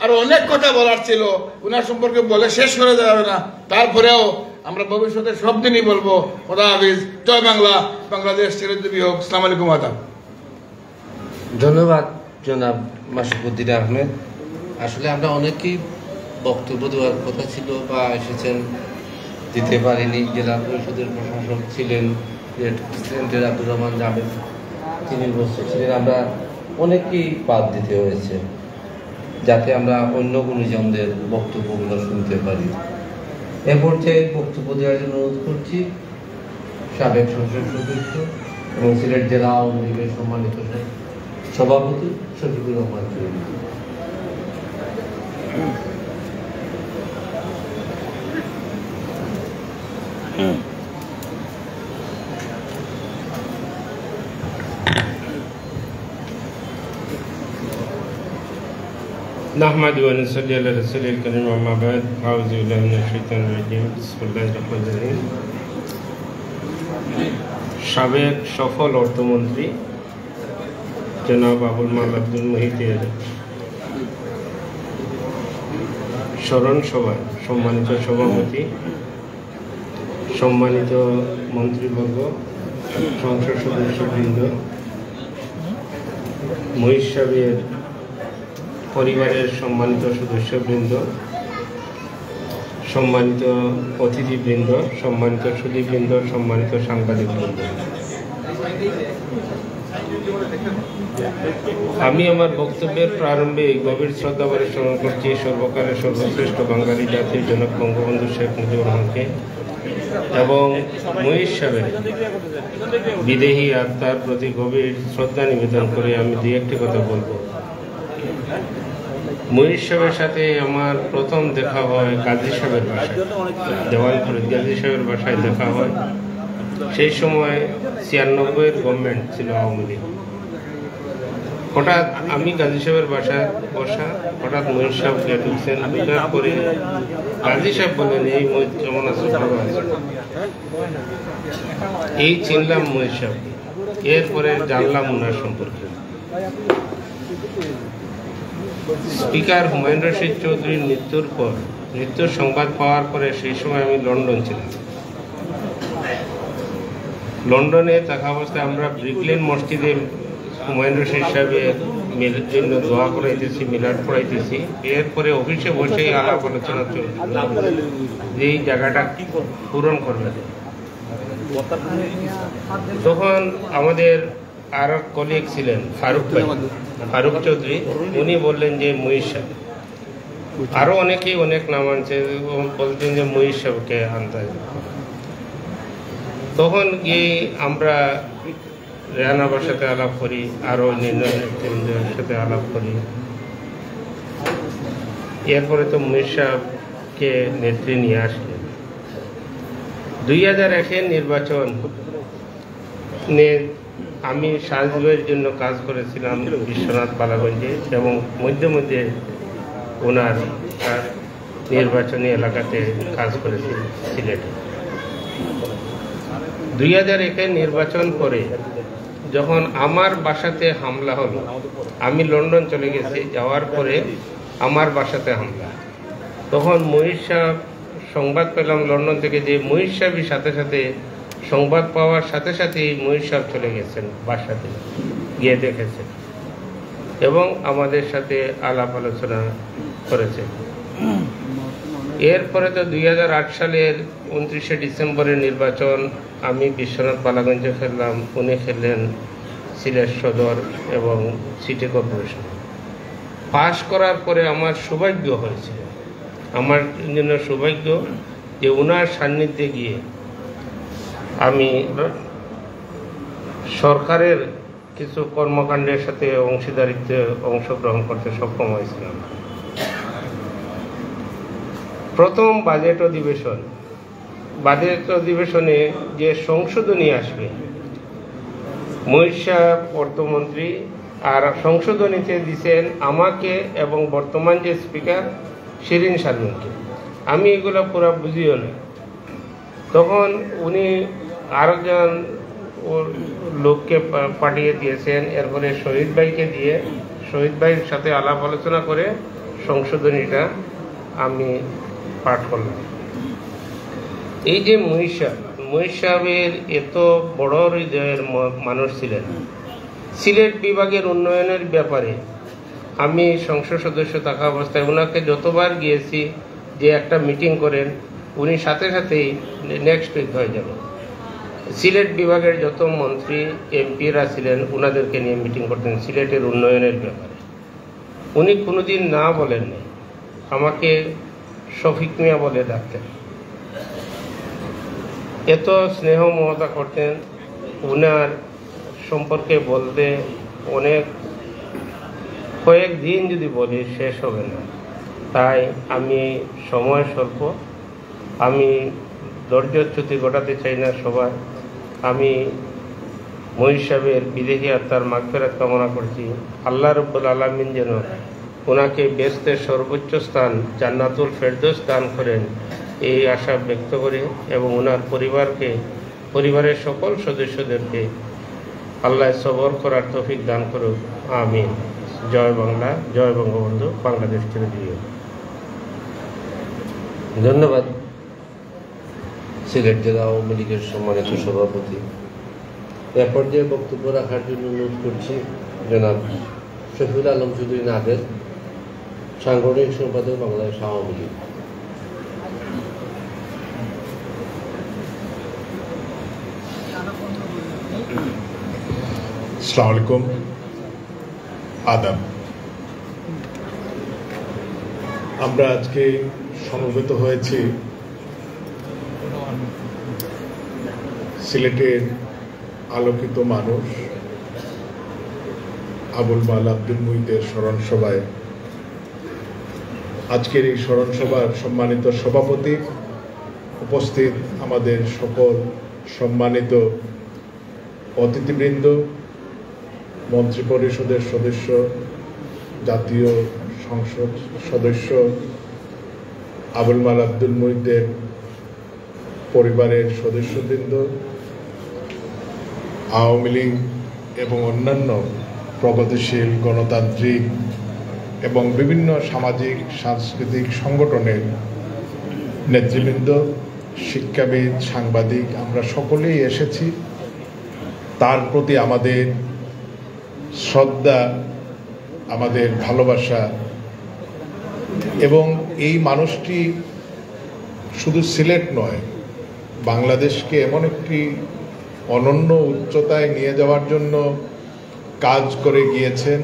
আর অনেক কথা বলার ছিল, ওনার সম্পর্কে বলে শেষ করা যাবে না। তারপরেও আমরা ভবিষ্যতে সব দিনই বলবো খোদা হাফিজ, জয় বাংলা, বাংলাদেশ চিরজীবী হোক। আসসালামু আলাইকুম আদাব। ধন্যবাদ জনাব মাসুকুদ্দিন আহমেদ। আসলে আমরা অনেকেই বক্তব্য দেওয়ার কথা ছিল বা এসেছেন, দিতে পারিনি। জেলা পরিষদের প্রশাসক ছিলেন প্রেসিডেন্টের আব্দুর রহমান জাভেদ, তিনি উপস্থিত ছিলেন। আমরা অনেকেই বাদ দিতে হয়েছে যাতে আমরা অন্য গুণীজনদের বক্তব্যগুলো শুনতে পারি। এ পর্যায়ে বক্তব্য দেওয়ার জন্য অনুরোধ করছি সাবেক সংসদ সদস্য এবং সিলেট জেলা আওয়ামী লীগের সম্মানিত সভাপতি শফিকুর রহমান চৌধুরী। نحمد ونصلي على رسول الكريم أما بعد أعوذ بالله من الشيطان الرجيم بسم الله الرحمن الرحيم। সাবেক সফল অর্থমন্ত্রী জনাব আবুল মাল আব্দুল মুহিতের স্মরণ সভায় সম্মানিত সভাপতি, সম্মানিত মন্ত্রীবর্গ, সংসদ সদস্যবৃন্দ, মহিষ সাহেবের পরিবারের সম্মানিত সদস্যবৃন্দ, সম্মানিত অতিথিবৃন্দ, সম্মানিত সুধীবৃন্দ, সম্মানিত সাংবাদিকবৃন্দ, আমি আমার বক্তব্যের প্রারম্ভে গভীর শ্রদ্ধা ভরে স্মরণ করছি সর্বকালের সর্বশ্রেষ্ঠ বাঙালি জাতির জনক বঙ্গবন্ধু শেখ মুজিবুর রহমানকে এবং মহিষ সাহেবের বিদেহী আত্মার প্রতি গভীর শ্রদ্ধা নিবেদন করে আমি দুই একটি কথা বলবো। মহিষ সাহেবের সাথে আমার প্রথম দেখা হয় গাজী সাহেবের বাসায়, দেওয়ান ফরিদ গাজী সাহেবের বাসায় দেখা হয়। সেই সময় 96-এর গভর্নমেন্ট ছিল, আওয়ামী লীগ। হঠাৎ আমি গাজী সাহেবের বাসায় বসা, হঠাৎ মহিষ সাহেব ঢুকছেন। ঢুকার পরে গাজী সাহেব বললেন, এই মহিষ কেমন আছে, ভালো আছে। এই চিনলাম মহিষ সাহেব। এরপরে জানলাম ওনার সম্পর্কে। স্পিকার হুমায়ুন রশিদ চৌধুরীর মৃত্যুর সংবাদ পাওয়ার পরে সেই সময় আমি লন্ডন ছিলাম। লন্ডনে থাকা অবস্থায় আমরা ব্রিকলেন মসজিদে হুমায়ুন রশিদ সাহেবের জন্য দোয়া করাইতেছি, মিলাদ পড়াইতেছি। এরপরে অফিসে বসেই আলাপ আলোচনা চলছিল যে এই জায়গাটা পূরণ করবে। তখন আমাদের আর কলিগ ছিলেন ফারুক চৌধুরী, উনি বললেন যে মহিষ সাহেব। আরো অনেকেই অনেক নাম আনছে, বলছেন যে মহিষ সাহেবকে আনতে হবে। তখন গিয়ে আমরা রেহানাবার সাথে আলাপ করি, আরো অন্যান্য নেতৃবৃন্দের সাথে আলাপ করি। এরপরে তো মহিষ সাহেবকে নেত্রী নিয়ে আসলেন। 2001-এর নির্বাচন আমি সাহায্যের জন্য কাজ করেছিলাম বিশ্বনাথ বালাগঞ্জে এবং মধ্যে মধ্যে ওনার নির্বাচনী এলাকাতে কাজ করেছি সিলেটে। 2001-এর নির্বাচন পরে যখন আমার বাসাতে হামলা হলো, আমি লন্ডন চলে গেছি। যাওয়ার পরে আমার বাসাতে হামলা, তখন মহিষ সাহেব সংবাদ পেলাম লন্ডন থেকে যে মহিষ সাহেবের সাথে সাথে সংবাদ পাওয়ার সাথে সাথেই মহিষ সাহেব চলে গেছেন বাসাতে, গিয়ে দেখেছেন এবং আমাদের সাথে আলাপ আলোচনা করেছেন। এরপরে তো 2008 সালের 29শে ডিসেম্বরের নির্বাচন, আমি বিশ্বনাথ বালাগঞ্জে খেললাম, উনি খেললেন সিলেট সদর এবং সিটি কর্পোরেশন। পাশ করার পরে আমার সৌভাগ্য হয়েছে, আমার জন্য সৌভাগ্য যে ওনার সান্নিধ্যে গিয়ে আমি সরকারের কিছু কর্মকাণ্ডের সাথে অংশীদারিত্বে অংশগ্রহণ করতে সক্ষম হয়েছিলাম। প্রথম বাজেট অধিবেশনে যে সংশোধনী আসবে, মহিষ সাহেব অর্থমন্ত্রী আর সংশোধনীতে দিচ্ছেন আমাকে এবং বর্তমান যে স্পিকার শিরিন শারমিনকে। আমি এগুলো পুরো বুঝিও না। তখন উনি আরেকজন লোককে পাঠিয়ে দিয়েছেন। এরপরে শহীদ ভাইকে দিয়ে শহীদ ভাইয়ের সাথে আলাপ আলোচনা করে সংশোধনীটা আমি পাঠ করলাম। এই যে মহিষ সাহেবের এত বড় হৃদয়ের মানুষ ছিলেন, সিলেট বিভাগের উন্নয়নের ব্যাপারে আমি সংসদ সদস্য থাকা অবস্থায় ওনাকে যতবার গিয়েছি যে একটা মিটিং করেন, উনি সাথে সাথেই নেক্সট উইক হয়ে যাবেন। সিলেট বিভাগের যত মন্ত্রী এমপিরা ছিলেন ওনাদেরকে নিয়ে মিটিং করতেন সিলেটের উন্নয়নের ব্যাপারে। উনি কোনোদিন না বলেননি, আমাকে শফিক মিয়া বলে ডাকতেন। এত স্নেহ মমতা করতেন, উনার সম্পর্কে বলতে অনেক কয়েকদিন যদি বলি শেষ হবে না। তাই আমি সময় স্বল্প, আমি ধৈর্যচ্যুতি ঘটাতে চাই না সবার। আমি মহিষ সাহেবের বিদেহী আত্মার মাগফিরাত কামনা করছি। আল্লাহ রাব্বুল আলামিন যেন ওনাকে বেহেশতের সর্বোচ্চ স্থান জান্নাতুল ফেরদৌস দান করেন এই আশা ব্যক্ত করে, এবং ওনার পরিবারের সকল সদস্যদেরকে আল্লাহ সবর করার তৌফিক দান করুক। আমিন। জয় বাংলা, জয় বঙ্গবন্ধু, বাংলাদেশ চিরজীবী। ধন্যবাদ সিলেট জেলা আওয়ামী লীগের সম্মানিত সভাপতি। এ পর্যায়ে বক্তব্য রাখার জন্য অনুরোধ করছি জনাব শফিউল আলম চৌধুরী নাদের, সাংগঠনিক সম্পাদক বাংলাদেশ আওয়ামী লীগ। अस्सलाम वालेकुम, आदाब। আমরা আজকে সমবেত হয়েছি সিলেটের আলোকিত মানুষ আবুল মাল আব্দুল মুহিতের স্মরণ সভায়। আজকের এই স্মরণ সভার সম্মানিত সভাপতি, উপস্থিত আমাদের সকল সম্মানিত অতিথিবৃন্দ, মন্ত্রী পরিষদের সদস্য, জাতীয় সংসদ সদস্য, আবুল মাল আব্দুল মুহিতের পরিবারের সদস্যবৃন্দ, আওয়ামী লীগ এবং অন্যান্য প্রগতিশীল গণতান্ত্রিক এবং বিভিন্ন সামাজিক সাংস্কৃতিক সংগঠনের নেতৃবৃন্দ, শিক্ষাবিদ, সাংবাদিক, আমরা সকলেই এসেছি। তার প্রতি আমাদের শ্রদ্ধা, আমাদের ভালোবাসা, এবং এই মানুষটি শুধু সিলেট নয়, বাংলাদেশকে এমন একটি অনন্য উচ্চতায় নিয়ে যাওয়ার জন্য কাজ করে গিয়েছেন।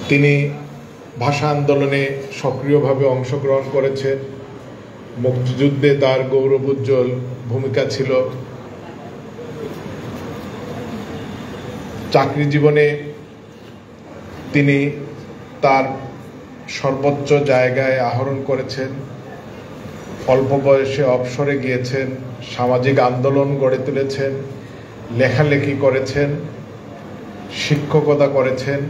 তিনি ভাষা আন্দোলনে সক্রিয়ভাবে অংশগ্রহণ করেছেন, মুক্তিযুদ্ধে তার গৌরবোজ্জ্বল ভূমিকা ছিল। চাকরি জীবনে তিনি তার সর্বোচ্চ জায়গায় আহরণ করেছেন, অল্প বয়সে অবসরে গিয়েছেন, সামাজিক আন্দোলন গড়ে তুলেছেন, লেখালেখি করেছেন, শিক্ষকতা করেছেন।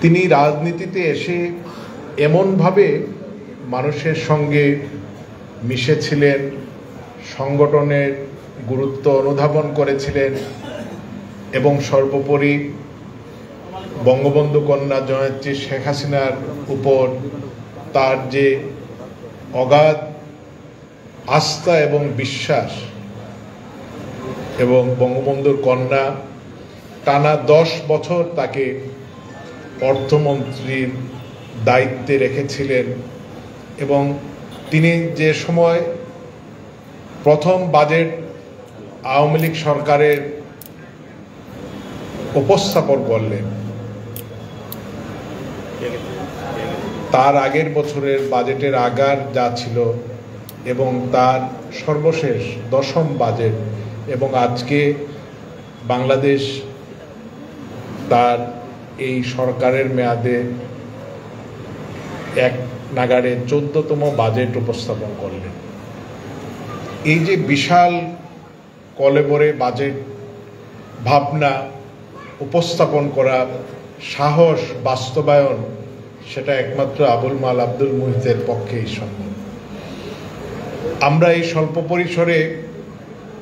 তিনি রাজনীতিতে এসে এমনভাবে মানুষের সঙ্গে মিশেছিলেন, সংগঠনের গুরুত্ব অনুধাবন করেছিলেন, এবং সর্বোপরি বঙ্গবন্ধু কন্যা জয়ন্তী শেখ হাসিনার উপর তার যে অগাধ আস্থা এবং বিশ্বাস, এবং বঙ্গবন্ধুর কন্যা টানা 10 বছর তাকে অর্থমন্ত্রীর দায়িত্বে রেখেছিলেন, এবং তিনি যে সময় প্রথম বাজেট আওয়ামী লীগ সরকারের উপস্থাপন করলেন, তার আগের বছরের বাজেটের আগার যা ছিল এবং তার সর্বশেষ 10ম বাজেট, এবং আজকে বাংলাদেশ তার এই সরকারের মেয়াদে এক নাগাড়ে 14তম বাজেট উপস্থাপন করলেন। এই যে বিশাল কলেবরে বাজেট ভাবনা উপস্থাপন করা, সাহস, বাস্তবায়ন, সেটা একমাত্র আবুল মাল আব্দুল মুহিতের পক্ষেই সম্ভব। আমরা এই স্বল্প পরিসরে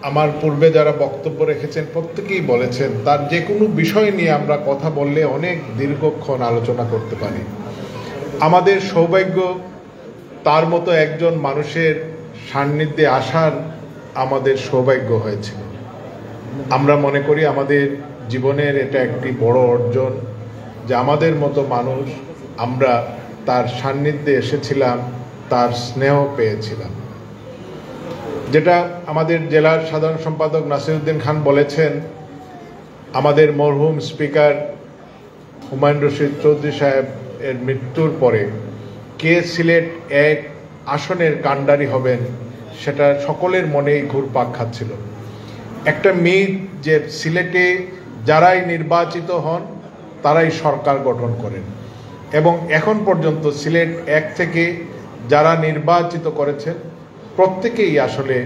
আমার পূর্বে যারা বক্তব্য রেখেছেন প্রত্যেকেই বলেছেন তার যে কোনো বিষয় নিয়ে আমরা কথা বললে অনেক দীর্ঘক্ষণ আলোচনা করতে পারি। আমাদের সৌভাগ্য তার মতো একজন মানুষের সান্নিধ্যে আসার আমাদের সৌভাগ্য হয়েছিল। আমরা মনে করি আমাদের জীবনের এটা একটি বড় অর্জন যে আমাদের মতো মানুষ আমরা তার সান্নিধ্যে এসেছিলাম, তার স্নেহ পেয়েছিলাম। যেটা আমাদের জেলার সাধারণ সম্পাদক নাসিরউদ্দিন খান বলেছেন, আমাদের মরহুম স্পিকার হুমায়ুন রশিদ চৌধুরী সাহেব এর মৃত্যুর পরে কে সিলেট 1 আসনের কাণ্ডারি হবেন সেটা সকলের মনেই ঘুরপাক খাচ্ছিল। একটা মিথ যে সিলেটে যারাই নির্বাচিত হন তারাই সরকার গঠন করেন, এবং এখন পর্যন্ত সিলেট 1 থেকে যারা নির্বাচিত করেছেন প্রত্যেকেই আসলে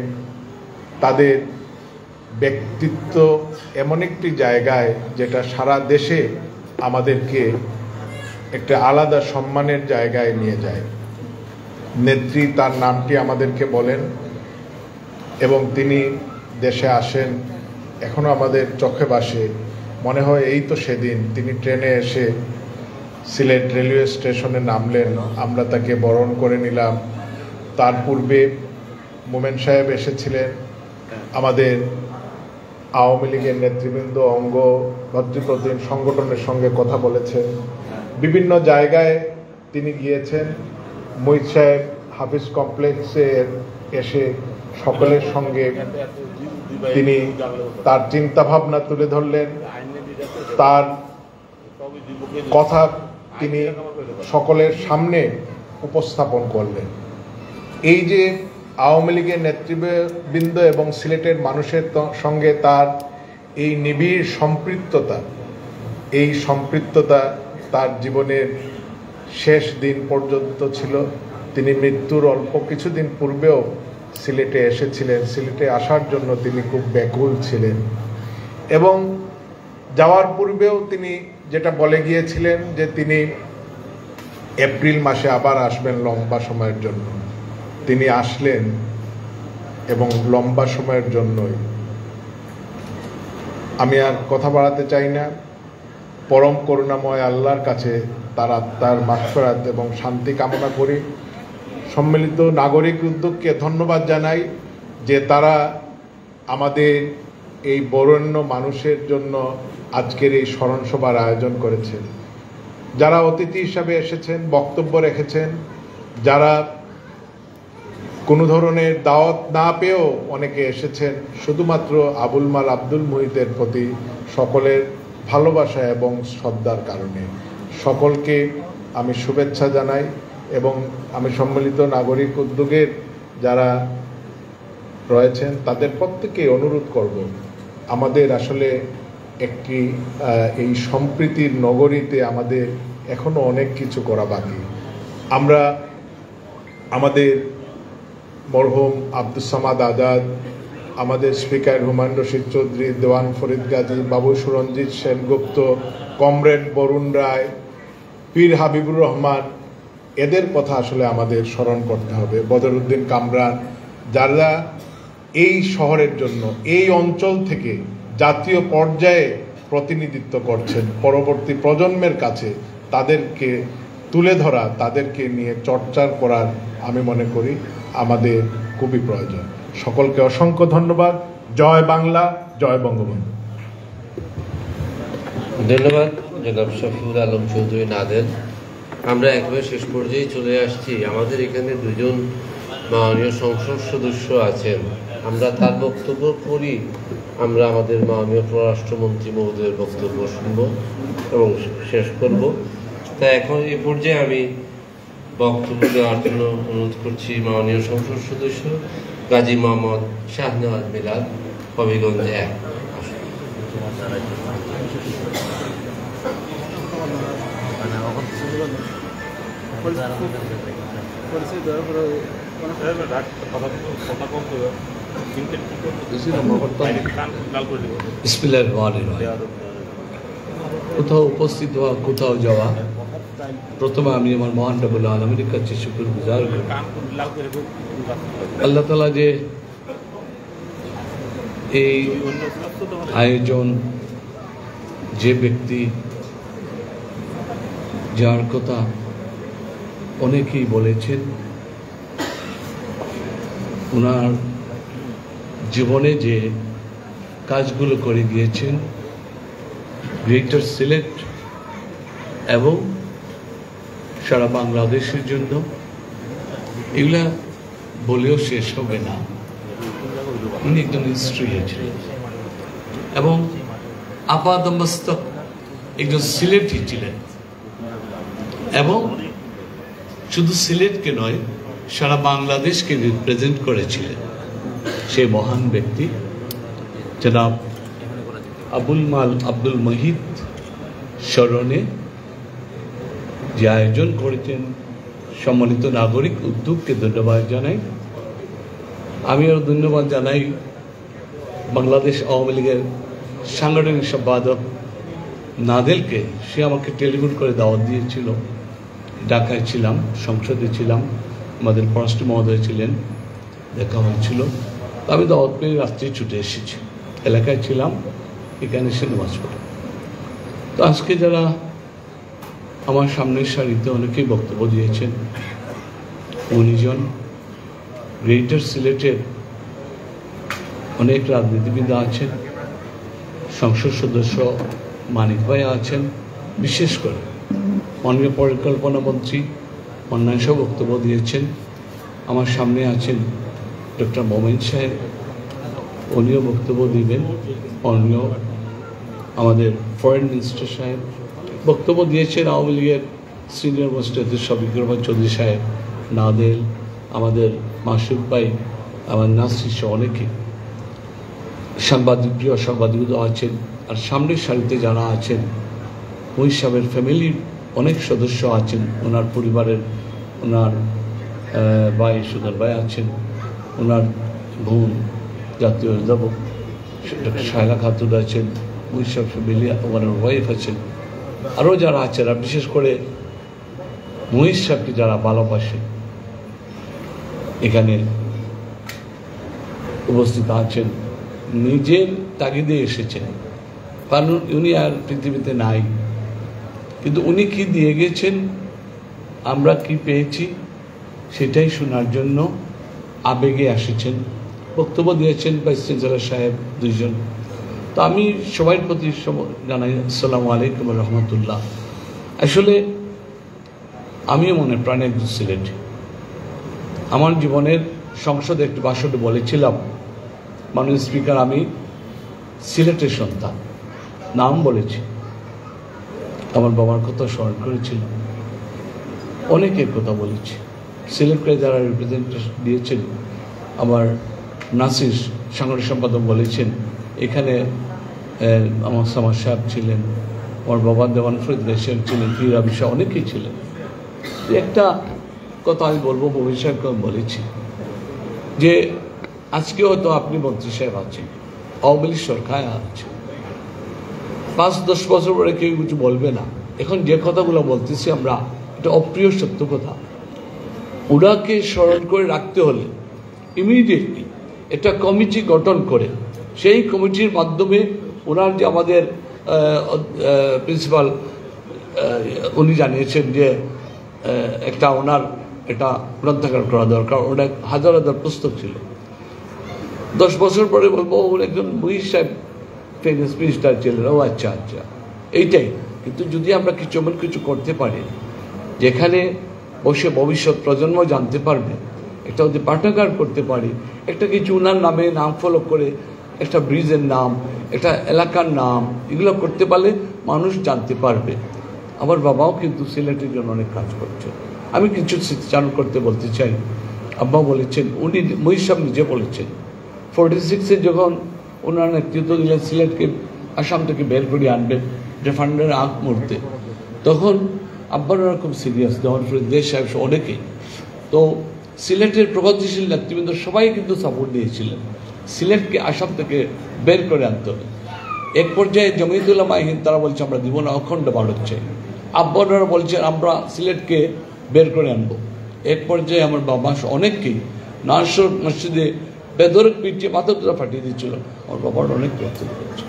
তাদের ব্যক্তিত্ব এমন একটি জায়গায় যেটা সারা দেশে আমাদেরকে একটা আলাদা সম্মানের জায়গায় নিয়ে যায়। নেত্রী তার নামটি আমাদেরকে বলেন এবং তিনি দেশে আসেন, এখনো আমাদের চোখে ভাসে। মনে হয় এই তো সেদিন তিনি ট্রেনে এসে সিলেট রেলওয়ে স্টেশনে নামলেন, আমরা তাকে বরণ করে নিলাম। তার পূর্বে মোমেন সাহেব এসেছিলেন, আমাদের আওয়ামী লীগের নেতৃবৃন্দ অঙ্গ ভদ্রপ্রতিম সংগঠনের সঙ্গে কথা বলেছেন, বিভিন্ন জায়গায় তিনি গিয়েছেন। মুহিত সাহেব হাফিজ কমপ্লেক্সে এসে সকলের সঙ্গে তিনি তার চিন্তাভাবনা তুলে ধরলেন, তার কথা তিনি সকলের সামনে উপস্থাপন করলেন। এই যে আওয়ামী লীগের নেতৃবৃন্দ এবং সিলেটের মানুষের সঙ্গে তার এই নিবিড় সম্পৃক্ততা, এই সম্পৃক্ততা তার জীবনের শেষ দিন পর্যন্ত ছিল। তিনি মৃত্যুর অল্প কিছুদিন পূর্বেও সিলেটে এসেছিলেন, সিলেটে আসার জন্য তিনি খুব ব্যাকুল ছিলেন, এবং যাওয়ার পূর্বেও তিনি যেটা বলে গিয়েছিলেন যে তিনি এপ্রিল মাসে আবার আসবেন লম্বা সময়ের জন্য। তিনি আসলেন এবং লম্বা সময়ের জন্যই। আমি আর কথা বাড়াতে চাই না। পরম করুণাময় আল্লাহর কাছে তার আত্মার মাগফিরাত এবং শান্তি কামনা করি। সম্মিলিত নাগরিক উদ্যোগকে ধন্যবাদ জানাই যে তারা আমাদের এই বরেণ্য মানুষের জন্য আজকের এই স্মরণসভার আয়োজন করেছেন। যারা অতিথি হিসাবে এসেছেন, বক্তব্য রেখেছেন, যারা কোনো ধরনের দাওয়াত না পেয়েও অনেকে এসেছেন, শুধুমাত্র আবুল মাল আব্দুল মুহিতের প্রতি সকলের ভালোবাসা এবং শ্রদ্ধার কারণে সকলকে আমি শুভেচ্ছা জানাই। এবং আমি সম্মিলিত নাগরিক উদ্যোগের যারা রয়েছেন তাদের প্রত্যেকেই অনুরোধ করব, আমাদের আসলে একটি এই সম্প্রীতির নগরীতে আমাদের এখনো অনেক কিছু করা বাকি। আমরা আমাদের মরহুম আব্দুস সামাদ আজাদ, আমাদের স্পিকার হুমায়ুন রশিদ চৌধুরী, দেওয়ান ফরিদ গাজী, বাবু সুরঞ্জিত সেনগুপ্ত, কমরেড বরুণ রায়, পীর হাবিবুর রহমান, এদের কথা আসলে আমাদের স্মরণ করতে হবে। বদরুদ্দিন কামরান, যারা এই শহরের জন্য এই অঞ্চল থেকে জাতীয় পর্যায়ে প্রতিনিধিত্ব করছেন, পরবর্তী প্রজন্মের কাছে তাদেরকে তুলে ধরা, তাদেরকে নিয়ে চর্চা করার আমি মনে করি আমাদের খুবই প্রয়োজন। সকলকে অসংখ্য ধন্যবাদ। জয় বাংলা, জয় বঙ্গবন্ধু। ধন্যবাদ জনাব শফিউল আলম চৌধুরী নাদের। আমরা একেবারে শেষ পর্যায়ে চলে আসছি। আমাদের এখানে দুজন মাননীয় সংসদ সদস্য আছেন, আমরা তার বক্তব্য করি, আমরা আমাদের মাননীয় পররাষ্ট্রমন্ত্রী মহোদয়ের বক্তব্য শুনব এবং শেষ করব। তাই এখন এই পর্যায়ে আমি বক্তব্য দেওয়ার জন্য অনুরোধ করছি মাননীয় সংসদ সদস্য গাজী মোহাম্মদ শাহনেওয়াজ মিলাদ, হবিগঞ্জ 1। কোথাও উপস্থিত হওয়া, কোথাও যাওয়া, প্রথমে আমি আমার মহান রব্বুল আলামিনের কাছে শুকরগুজার করি। আল্লাহ তাআলা যে এই আয়োজন যে ব্যক্তি যার কথা অনেকেই বলেছেন, ওনার জীবনে যে কাজগুলো করে গিয়েছেন গ্রেটার সিলেট এবং সারা বাংলাদেশের জন্য, এগুলা বলেও শেষ হবে না। উনি একজন হিস্ট্রি ছিলেন এবং আপাদমস্তক একজন সিলেটই ছিলেন, এবং শুধু সিলেটকে নয় সারা বাংলাদেশকে রিপ্রেজেন্ট করেছিলেন সেই মহান ব্যক্তি জনাব আবুল মাল আব্দুল মহিদ স্মরণে যে আয়োজন করেছেন সম্মানিত নাগরিক উদ্যোগকে ধন্যবাদ জানাই। আমিও ধন্যবাদ জানাই বাংলাদেশ আওয়ামী লীগের সাংগঠনিক সম্পাদক নাদেলকে। সে আমাকে টেলিফোন করে দাওয়াত দিয়েছিল, ঢাকায় ছিলাম, সংসদে ছিলাম, আমাদের পররাষ্ট্র মহোদয় ছিলেন, দেখা হয়েছিল। আমি দাওয়াত পেয়ে রাত্রে ছুটে এসেছি, এলাকায় ছিলাম, এখানে এসে নামাজ পড়ে। তো আজকে যারা আমার সামনের সারিতে অনেকেই বক্তব্য দিয়েছেন, 19 জন গ্রেটার সিলেটের অনেক রাজনীতিবিদ আছেন, সংসদ সদস্য মানিক ভাই আছেন, বিশেষ করে মাননীয় পরিকল্পনা মন্ত্রী অন্যান্য সব বক্তব্য দিয়েছেন। আমার সামনে আছেন ডক্টর মোমেন সাহেব, উনিও বক্তব্য দিবেন। মাননীয় আমাদের ফরেন মিনিস্টার সাহেব বক্তব্য দিয়েছেন, আওয়ামী লীগের সিনিয়র মোস্ট শফিকুর রহমান চৌধুরী সাহেব, নাদেল, আমাদের মাসুদ ভাই, আমার নাসির সহ অনেকে সাংবাদিক, প্রিয় সাংবাদিকও আছেন। আর সামনের সারিতে যারা আছেন, ওই সাহেবের ফ্যামিলির অনেক সদস্য আছেন, ওনার পরিবারের, ওনার ভাই সুন্দর ভাই আছেন, ওনার বোন জাতীয় অধ্যাপক শায়লা খাতুন আছেন, ওই সব ফ্যামিলি, ওনার ওয়াইফ আছেন, আরও যারা আছেন। আর বিশেষ করে মহিষ সাহেবকে যারা ভালোবাসেন এখানে উপস্থিত আছেন, নিজের তাগিদে এসেছেন, কারণ উনি আর পৃথিবীতে নাই, কিন্তু উনি কি দিয়ে গেছেন, আমরা কি পেয়েছি সেটাই শোনার জন্য আবেগে এসেছেন। বক্তব্য দিয়েছেন ভাইস চ্যান্সেলর সাহেব 2 জন। তো আমি সবার প্রতি জানাই আসসালামু আলাইকুম রহমতুল্লাহ। আসলে আমিও মনে প্রাণে একজন সিলেট। আমার জীবনের সংসদে একটি ভাষণে বলেছিলাম, মাননীয় স্পিকার, আমি সিলেটের সন্তান, নাম বলেছি, আমার বাবার কথা স্মরণ করেছিলাম, অনেকের কথা বলেছি। সিলেটকে যারা রিপ্রেজেন্টেশন দিয়েছেন, আমার নাসির সাংগঠনিক সম্পাদক বলেছেন, এখানে আমার সামার সাহেব ছিলেন, আমার বাবা দেওয়ান ফরিদ সাহেব ছিলেন, ফিরা বিষয় অনেকেই ছিলেন। একটা কথা আমি বলবো, ভবিষ্যৎকে আমি বলেছি যে আজকে হয়তো আপনি মন্ত্রী সাহেব আছেন, আওয়ামী লীগ সরকার আছে, 5-10 বছর পরে কেউ কিছু বলবে না। এখন যে কথাগুলো বলতেছি আমরা, এটা অপ্রিয় সত্য কথা। ওনাকে স্মরণ করে রাখতে হলে ইমিডিয়েটলি একটা কমিটি গঠন করে, সেই কমিটির মাধ্যমে ওনার যে আমাদের প্রিন্সিপাল উনি জানিয়েছেন যে একটা ওনার একটা গ্রন্থাগার করা দরকার, অনেক হাজার হাজার পুস্তক ছিল। 10 বছর পরে বলবো ওর একজন মহিষ সাহেব ফিনান্স মিনিস্টার ছিলেন, ও আচ্ছা আচ্ছা, এইটাই। কিন্তু যদি আমরা কিছু করতে পারি যেখানে বসে ভবিষ্যৎ প্রজন্ম জানতে পারবে, একটা যদি পাঠাগার করতে পারি, একটা কিছু ওনার নামে নাম ফলো করে একটা ব্রিজের নাম, একটা এলাকার নাম, এগুলো করতে পারলে মানুষ জানতে পারবে। আমার বাবাও কিন্তু সিলেটের জন্য অনেক কাজ করছে। আমি কিছু স্মৃতিচারণ করতে বলতে চাই। আব্বা বলেছেন, উনি মহিষ সাহেব নিজে বলেছেন, 46-এ যখন ওনার নেতৃত্ব দিলেন সিলেটকে আসাম থেকে বের করে আনবেন রেফারেন্ডামের আগ মুহূর্তে, তখন আব্বার ওরা খুব সিরিয়াস, দেওয়ান ফরিদ সাহেব অনেকেই। তো সিলেটের প্রগতিশীল নেতৃবৃন্দ সবাই কিন্তু সাপোর্ট দিয়েছিলেন সিলেটকে আসাম থেকে বের করে আনতে হবে। এক পর্যায়ে জমিয়তুল উলামা হিন্দ তারা বলছে আমরা দিব না, অখণ্ড ভারত চাই। আব্বারা বলছেন আমরা সিলেটকে বের করে আনবো। এক পর্যায়ে আমার বাবা অনেককেই নাসর মসজিদে বেদরক পিটিয়ে মাথাটা ফাটিয়ে দিচ্ছিল। আমার বাবার অনেক রক্ত দিয়েছে।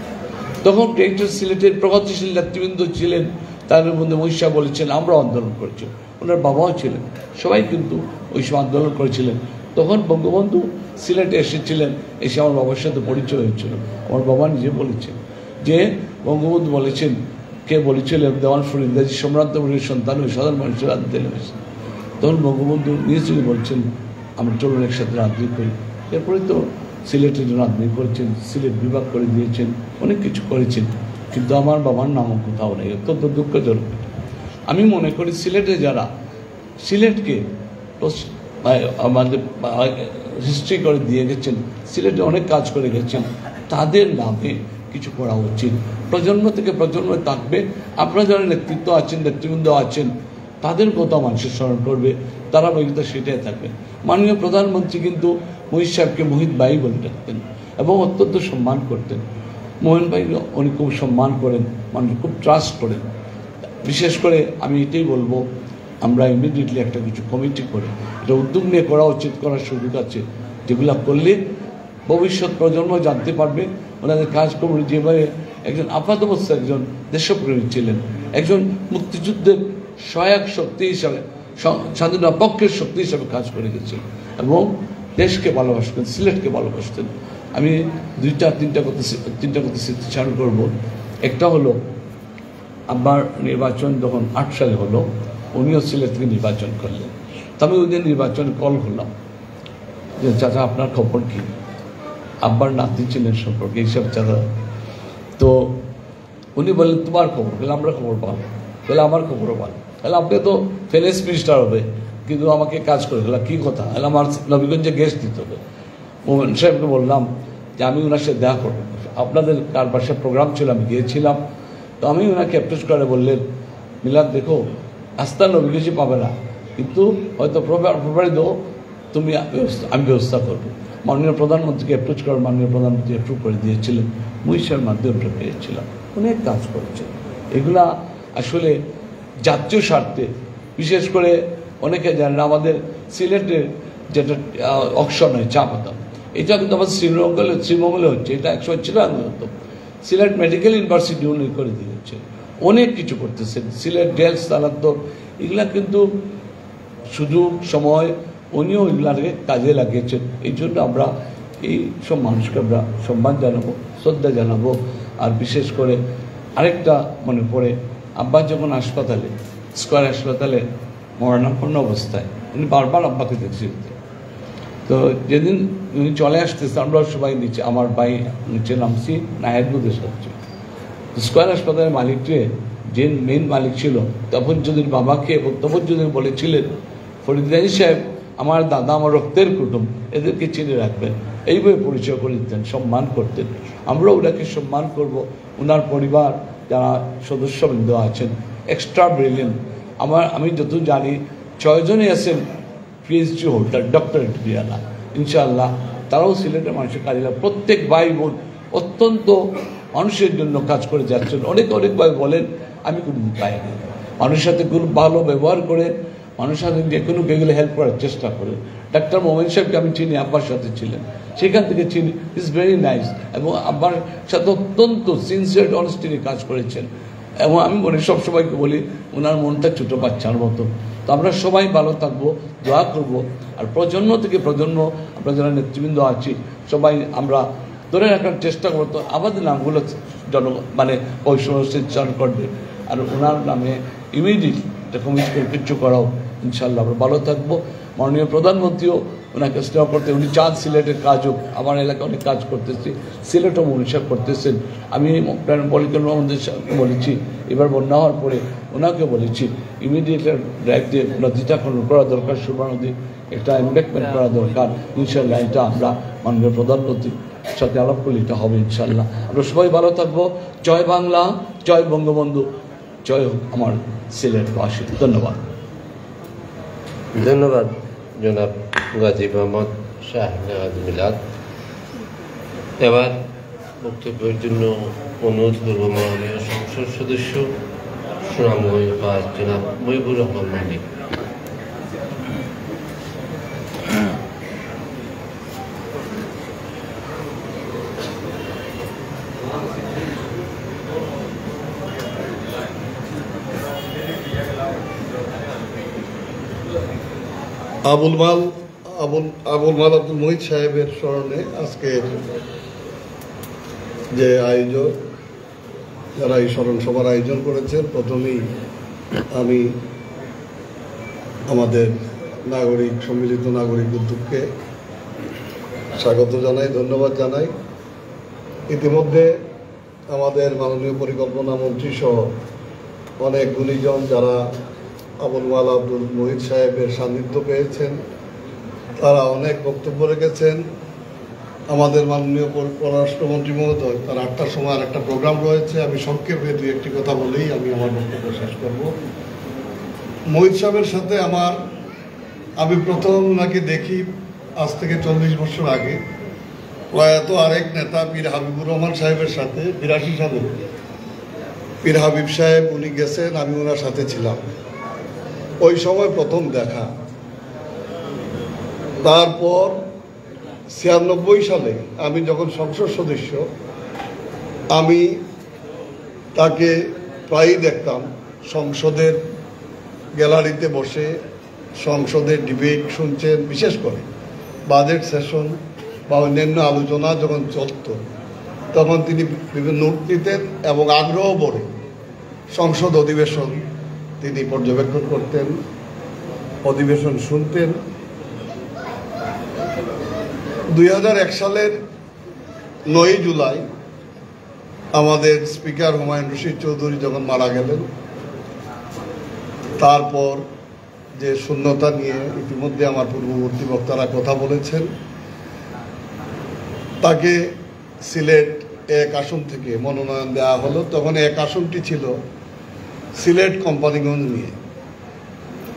তখন গ্রেটার সিলেটের প্রগতিশীল নেতৃবৃন্দ ছিলেন, তাদের মধ্যে মহিষা বলেছেন আমরা আন্দোলন করেছি, ওনার বাবাও ছিলেন, সবাই কিন্তু ওই সময় আন্দোলন করেছিলেন। তখন বঙ্গবন্ধু সিলেটে এসেছিলেন, এসে আমার বাবার সাথে পরিচয় হয়েছিল। আমার বাবা নিজে বলেছেন যে বঙ্গবন্ধু বলেছেন, কে বলেছিলেন, দেওয়ান ফরিদ গাজী সম্রান্তপুরের সন্তান ওই সাধারণ মানুষের রাজনীতি নেমেছে। তখন বঙ্গবন্ধু নিজে বলছেন আমরা চলুন একসাথে রাজনীতি করি। এরপরে তো সিলেটের জন্য রাজনীতি করেছেন, সিলেট বিভাগ করে দিয়েছেন, অনেক কিছু করেছেন, কিন্তু আমার বাবার নামও কোথাও নেই। অত্যন্ত দুঃখজনক। আমি মনে করি সিলেটে যারা সিলেটকে আমাদের হিস্ট্রি করে দিয়ে গেছেন, সিলেটে অনেক কাজ করে গেছেন, তাদের নামে কিছু করা উচিত। প্রজন্ম থেকে প্রজন্মে থাকবে। আপনারা যারা নেতৃত্ব আছেন, নেতৃবৃন্দ আছেন, তাদের কথা মানুষের স্মরণ করবে, তারা বৈধতা সেটাই থাকবে। মাননীয় প্রধানমন্ত্রী কিন্তু মহিষ সাহেবকে মোহিত ভাই বলে ডাকতেন এবং অত্যন্ত সম্মান করতেন। মোহন ভাই উনি খুব সম্মান করেন, মানুষ খুব ট্রাস্ট করেন। বিশেষ করে আমি এটাই বলবো, আমরা ইমিডিয়েটলি একটা কিছু কমিটি করে এটা উদ্যোগ নিয়ে করা উচিত, করার সুযোগ আছে, যেগুলো করলে ভবিষ্যৎ প্রজন্ম জানতে পারবে ওনাদের কাজকর্ম। যেভাবে একজন আপাতবস্থায় একজন দেশপ্রেমী ছিলেন, একজন মুক্তিযুদ্ধের সহায়ক শক্তি হিসাবে, স্বাধীনতা পক্ষের শক্তি হিসাবে কাজ করে গেছেন এবং দেশকে ভালোবাসতেন, সিলেটকে ভালোবাসতেন। আমি তিনটা কথা স্মৃতিচারণ করবো। একটা হলো আমার নির্বাচন যখন 8 সালে হলো, উনিও সিলেট থেকে নির্বাচন করলেন। তো আমি ওই দিন নির্বাচন কল করলাম যে চাচা আপনার খবর কি, আব্বার নাতি ছিলেন সম্পর্কে এইসব চাচা। তো উনি বললেন তোমার খবর, বলে আমরা খবর পাবো, বলে আমার খবরও পাবো, তাহলে আপনি তো ফিনান্স মিনিস্টার হবে কিন্তু আমাকে কাজ করে গেলাম কী কথা, তাহলে আমার নবীগঞ্জে গেস্ট দিতে হবে। মোহন সাহেবকে বললাম যে আমি ওনার সাথে দেখা করবো, আপনাদের কার বাসায় প্রোগ্রাম ছিল, আমি গিয়েছিলাম। তো আমি ওনাকে অ্যাপ্রোচ করে বললেন মিলাদ দেখো আস্থা নবীগঞ্জে পাবে না, কিন্তু হয়তো প্রপারি দেবো, তুমি আমি ব্যবস্থা করবো। মাননীয় প্রধানমন্ত্রীকে অ্যাপ্রোচ করার মাননীয় প্রধানমন্ত্রী অ্যাপ্রুভ করে দিয়েছিলেন, মহিষার মাধ্যমে পেয়েছিলাম। অনেক কাজ করেছে, এগুলা আসলে জাতীয় স্বার্থে। বিশেষ করে অনেকে জানেন আমাদের সিলেটের যেটা অকশন হয় চা পাতা, এটা কিন্তু আমাদের শ্রীমঙ্গলে হচ্ছে, এটা 100 ছিল হতো। সিলেট মেডিকেল ইউনিভার্সিটি উনি করে দিয়েছে, অনেক কিছু করতেছেন। সিলেট জেল স্থানান্তর, এগুলা কিন্তু সুযোগ সময় উনিও এগুলাকে কাজে লাগিয়েছেন। এই জন্য আমরা এই সব মানুষকে আমরা সম্মান জানাবো, শ্রদ্ধা জানাবো। আর বিশেষ করে আরেকটা মনে পড়ে, আব্বা যখন হাসপাতালে, স্কয়ার হাসপাতালে মরণাপন্ন অবস্থায়, উনি বারবার আব্বাকে দেখছিলেন। তো যেদিন উনি চলে আসতেছে, আমরা সবাই নিচে, আমার ভাই নিচে নামছি নাহেরপুরের সাথে। স্কয়ার হাসপাতালের মালিককে, যে মেইন মালিক ছিল তফজ্জুদ্দিন বাবাকে, এবং তফজ্জুদ্দিন বলেছিলেন ফরিদ গাজী সাহেব আমার দাদা, আমার রক্তের কুটুম, এদেরকে চিনে রাখবেন, এইভাবে পরিচয় করে দিতেন, সম্মান করতেন। আমরা ওনাকে সম্মান করব। ওনার পরিবার যারা সদস্যবৃন্দ আছেন এক্সট্রা ব্রিলিয়েন্ট। আমি যত জানি 6 জনই আছেন পিএইচডি হোল্ডার, ডক্টরেট ডিগ্রিওয়ালা। ইনশাআল্লাহ তারাও সিলেটের মানুষের কাজে লাগে। প্রত্যেক ভাই বোন অত্যন্ত মানুষের জন্য কাজ করে যাচ্ছেন। অনেক ভাই বলেন আমি কোনো পাইনি, মানুষের সাথে খুব ভালো ব্যবহার করে, মানুষের সাথে যে কোনো গেলে হেল্প করার চেষ্টা করে। ডাক্তার মোহাম্মদ সাহেবকে আমি চিনি, আব্বার সাথে ছিলেন, সেখান থেকে চিনি, ইজ ভেরি নাইস, এবং আব্বার সাথে অত্যন্ত সিনসিয়ার অনেস্টিলি কাজ করেছেন। এবং আমি মনে সবসময়কে বলি ওনার মনটা ছোটো বাচ্চার মতো। তো আমরা সবাই ভালো থাকবো, দোয়া করব। আর প্রজন্ম থেকে প্রজন্ম আমরা যারা নেতৃবৃন্দ আছি সবাই আমরা ধরে রাখার চেষ্টা করবো। তো আমাদের নামগুলো পরিচালনা করবে, আর ওনার নামে ইমিডিয়েটলি একটা কমিটি করে কিছু করাও, ইনশাল্লাহ আমরা ভালো থাকবো। মাননীয় প্রধানমন্ত্রীও ওনাকে স্নেহ করতে, উনি চাঁদ সিলেটের কাজ হোক, আমার এলাকায় অনেক কাজ করতেছি, সিলেটও মনীষা করতেছেন। আমি বলেছি এবার বন্যা হওয়ার পরে ওনাকে বলেছি ইমিডিয়েটলি ড্রাইভ দিয়ে নদীটা খনন করা দরকার, সুরমা নদী একটা এমবেকমেন্ট করা দরকার। ইনশাল্লাহ এটা আমরা মাননীয় প্রধানমন্ত্রীর সাথে আলাপ করলে এটা হবে ইনশাল্লাহ। আমরা সবাই ভালো থাকবো। জয় বাংলা, জয় বঙ্গবন্ধু, জয় হোক আমার সিলেটবাসী। ধন্যবাদ। ধন্যবাদ জনাব গাজী মোহাম্মদ শাহনেওয়াজ মিলাদ। এবার বক্তব্যের জন্য অনুরোধ করব মাননীয় সংসদ সদস্য সুনামগঞ্জ 5 জনাব মহিবুর রহমান মালিক। আবুল মাল আব্দুল মুহিত সাহেবের স্মরণে আজকের যে আয়োজক, যারা এই স্মরণ সভার আয়োজন করেছেন, প্রথমেই আমি আমাদের সম্মিলিত নাগরিক উদ্যোগকে স্বাগত জানাই, ধন্যবাদ জানাই। ইতিমধ্যে আমাদের মাননীয় পরিকল্পনা মন্ত্রী সহ অনেক গুণীজন যারা আবুল মাল আব্দুল মুহিত সাহেবের সান্নিধ্য পেয়েছেন, তারা অনেক বক্তব্য রেখেছেন। আমাদের মাননীয় পররাষ্ট্রমন্ত্রী মহোদয়, তার 8টার সময় আর একটা প্রোগ্রাম রয়েছে। আমি সংক্ষেপে দুই একটি কথা বলেই আমি আমার বক্তব্য শেষ করব। মুহিত সাহেবের সাথে আমি প্রথম নাকি দেখি আজ থেকে 40 বছর আগে, প্রয়াত আরেক নেতা পীর হাবিবুর রহমান সাহেবের সাথে 82 সালে পীর হাবিব সাহেব উনি গেছেন, আমি ওনার সাথে ছিলাম। ওই সময় প্রথম দেখা। তারপর 96 সালে আমি যখন সংসদ সদস্য, আমি তাকে প্রায়ই দেখতাম সংসদের গ্যালারিতে বসে সংসদের ডিবেট শুনছেন, বিশেষ করে বাজেট সেশন বা অন্যান্য আলোচনা যখন চলত, তখন তিনি বিভিন্ন নোট নিতেন এবং আগ্রহ ভরে সংসদ অধিবেশন তিনি পর্যবেক্ষণ করতেন, অধিবেশন শুনতেন। 2001 সালের 9 জুলাই আমাদের স্পিকার হুমায়ুন রশিদ চৌধুরী যখন মারা গেলেন, তারপর যে শূন্যতা নিয়ে ইতিমধ্যে আমার পূর্ববর্তী বক্তারা কথা বলেছেন, তাকে সিলেট 1 আসন থেকে মনোনয়ন দেওয়া হলো। তখন 1 আসনটি ছিল সিলেট কোম্পানিগঞ্জ নিয়ে।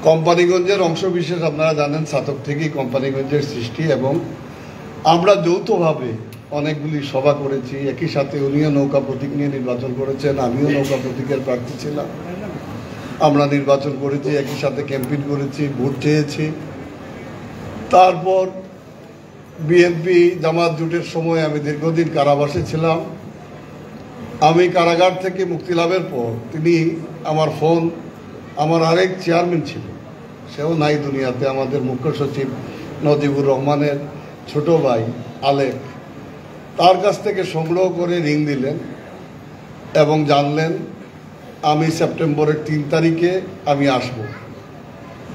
কোম্পানিগঞ্জের অংশবিশেষ আপনারা জানেন, ছাতক থেকেই কোম্পানিগঞ্জের সৃষ্টি, এবং আমরা যৌথভাবে অনেকগুলি সভা করেছি। একই সাথে উনিও নৌকা প্রতীক নিয়ে নির্বাচন করেছেন, আমিও নৌকা প্রতীকের প্রার্থী ছিলাম। আমরা নির্বাচন করেছি, একই সাথে ক্যাম্পেইন করেছি, ভোট চেয়েছি। তারপর বিএনপি জামাত জোটের সময় আমি দীর্ঘদিন কারাবাসে ছিলাম। আমি কারাগার থেকে মুক্তি লাভের পর তিনি আমার আরেক চেয়ারম্যান ছিল, সেও নাই দুনিয়াতে, আমাদের মুখ্য সচিব নজিবুর রহমানের ছোট ভাই আলেক, তার কাছ থেকে সংগ্রহ করে রিং দিলেন এবং জানলেন আমি সেপ্টেম্বরের 3 তারিখে আমি আসব।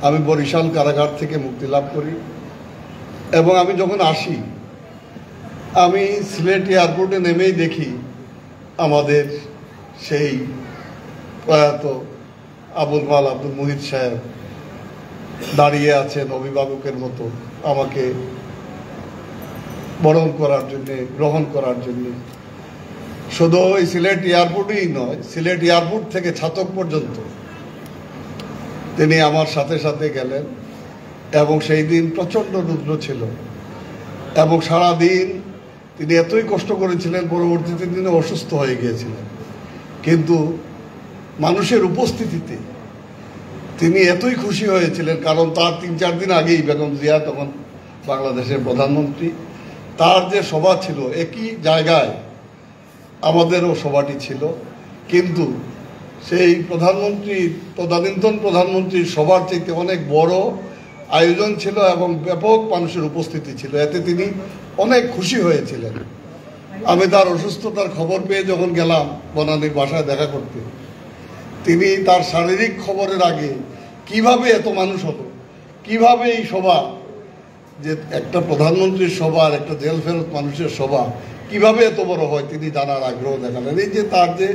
আমি বরিশাল কারাগার থেকে মুক্তি লাভ করি এবং আমি যখন আসি, আমি সিলেট এয়ারপোর্টে নেমেই দেখি আমাদের সেই প্রয়াত আবুল মাল আব্দুল মুহিত সাহেব দাঁড়িয়ে আছেন অভিভাবকের মতো আমাকে বরণ করার জন্যে, গ্রহণ করার জন্যে। শুধু এই সিলেট এয়ারপোর্টেই নয়, সিলেট এয়ারপোর্ট থেকে ছাতক পর্যন্ত তিনি আমার সাথে সাথে গেলেন এবং সেই দিন প্রচণ্ড রৌদ্র ছিল এবং সারাদিন তিনি এতই কষ্ট করেছিলেন, পরবর্তীতে তিনি অসুস্থ হয়ে গিয়েছিলেন। কিন্তু মানুষের উপস্থিতিতে তিনি এতই খুশি হয়েছিলেন, কারণ তার 3-4 দিন আগেই বেগম জিয়া, তখন বাংলাদেশের প্রধানমন্ত্রী, তার যে সভা ছিল একই জায়গায় আমাদেরও সভাটি ছিল, কিন্তু সেই তদানীন্তন প্রধানমন্ত্রীর সভার চাইতে অনেক বড় আয়োজন ছিল এবং ব্যাপক মানুষের উপস্থিতি ছিল। এতে তিনি অনেক খুশি হয়েছিলেন। আমি তার অসুস্থতার খবর পেয়ে যখন গেলাম বনানীর বাসায় দেখা করতে, তিনি তার শারীরিক খবরের আগে কিভাবে এত মানুষ হতো, কিভাবে এই সভা, যে একটা প্রধানমন্ত্রীর সভা আর একটা জেল ফেরত মানুষের সভা কিভাবে এত বড় হয়, তিনি জানার আগ্রহ দেখালেন। এই যে তার যে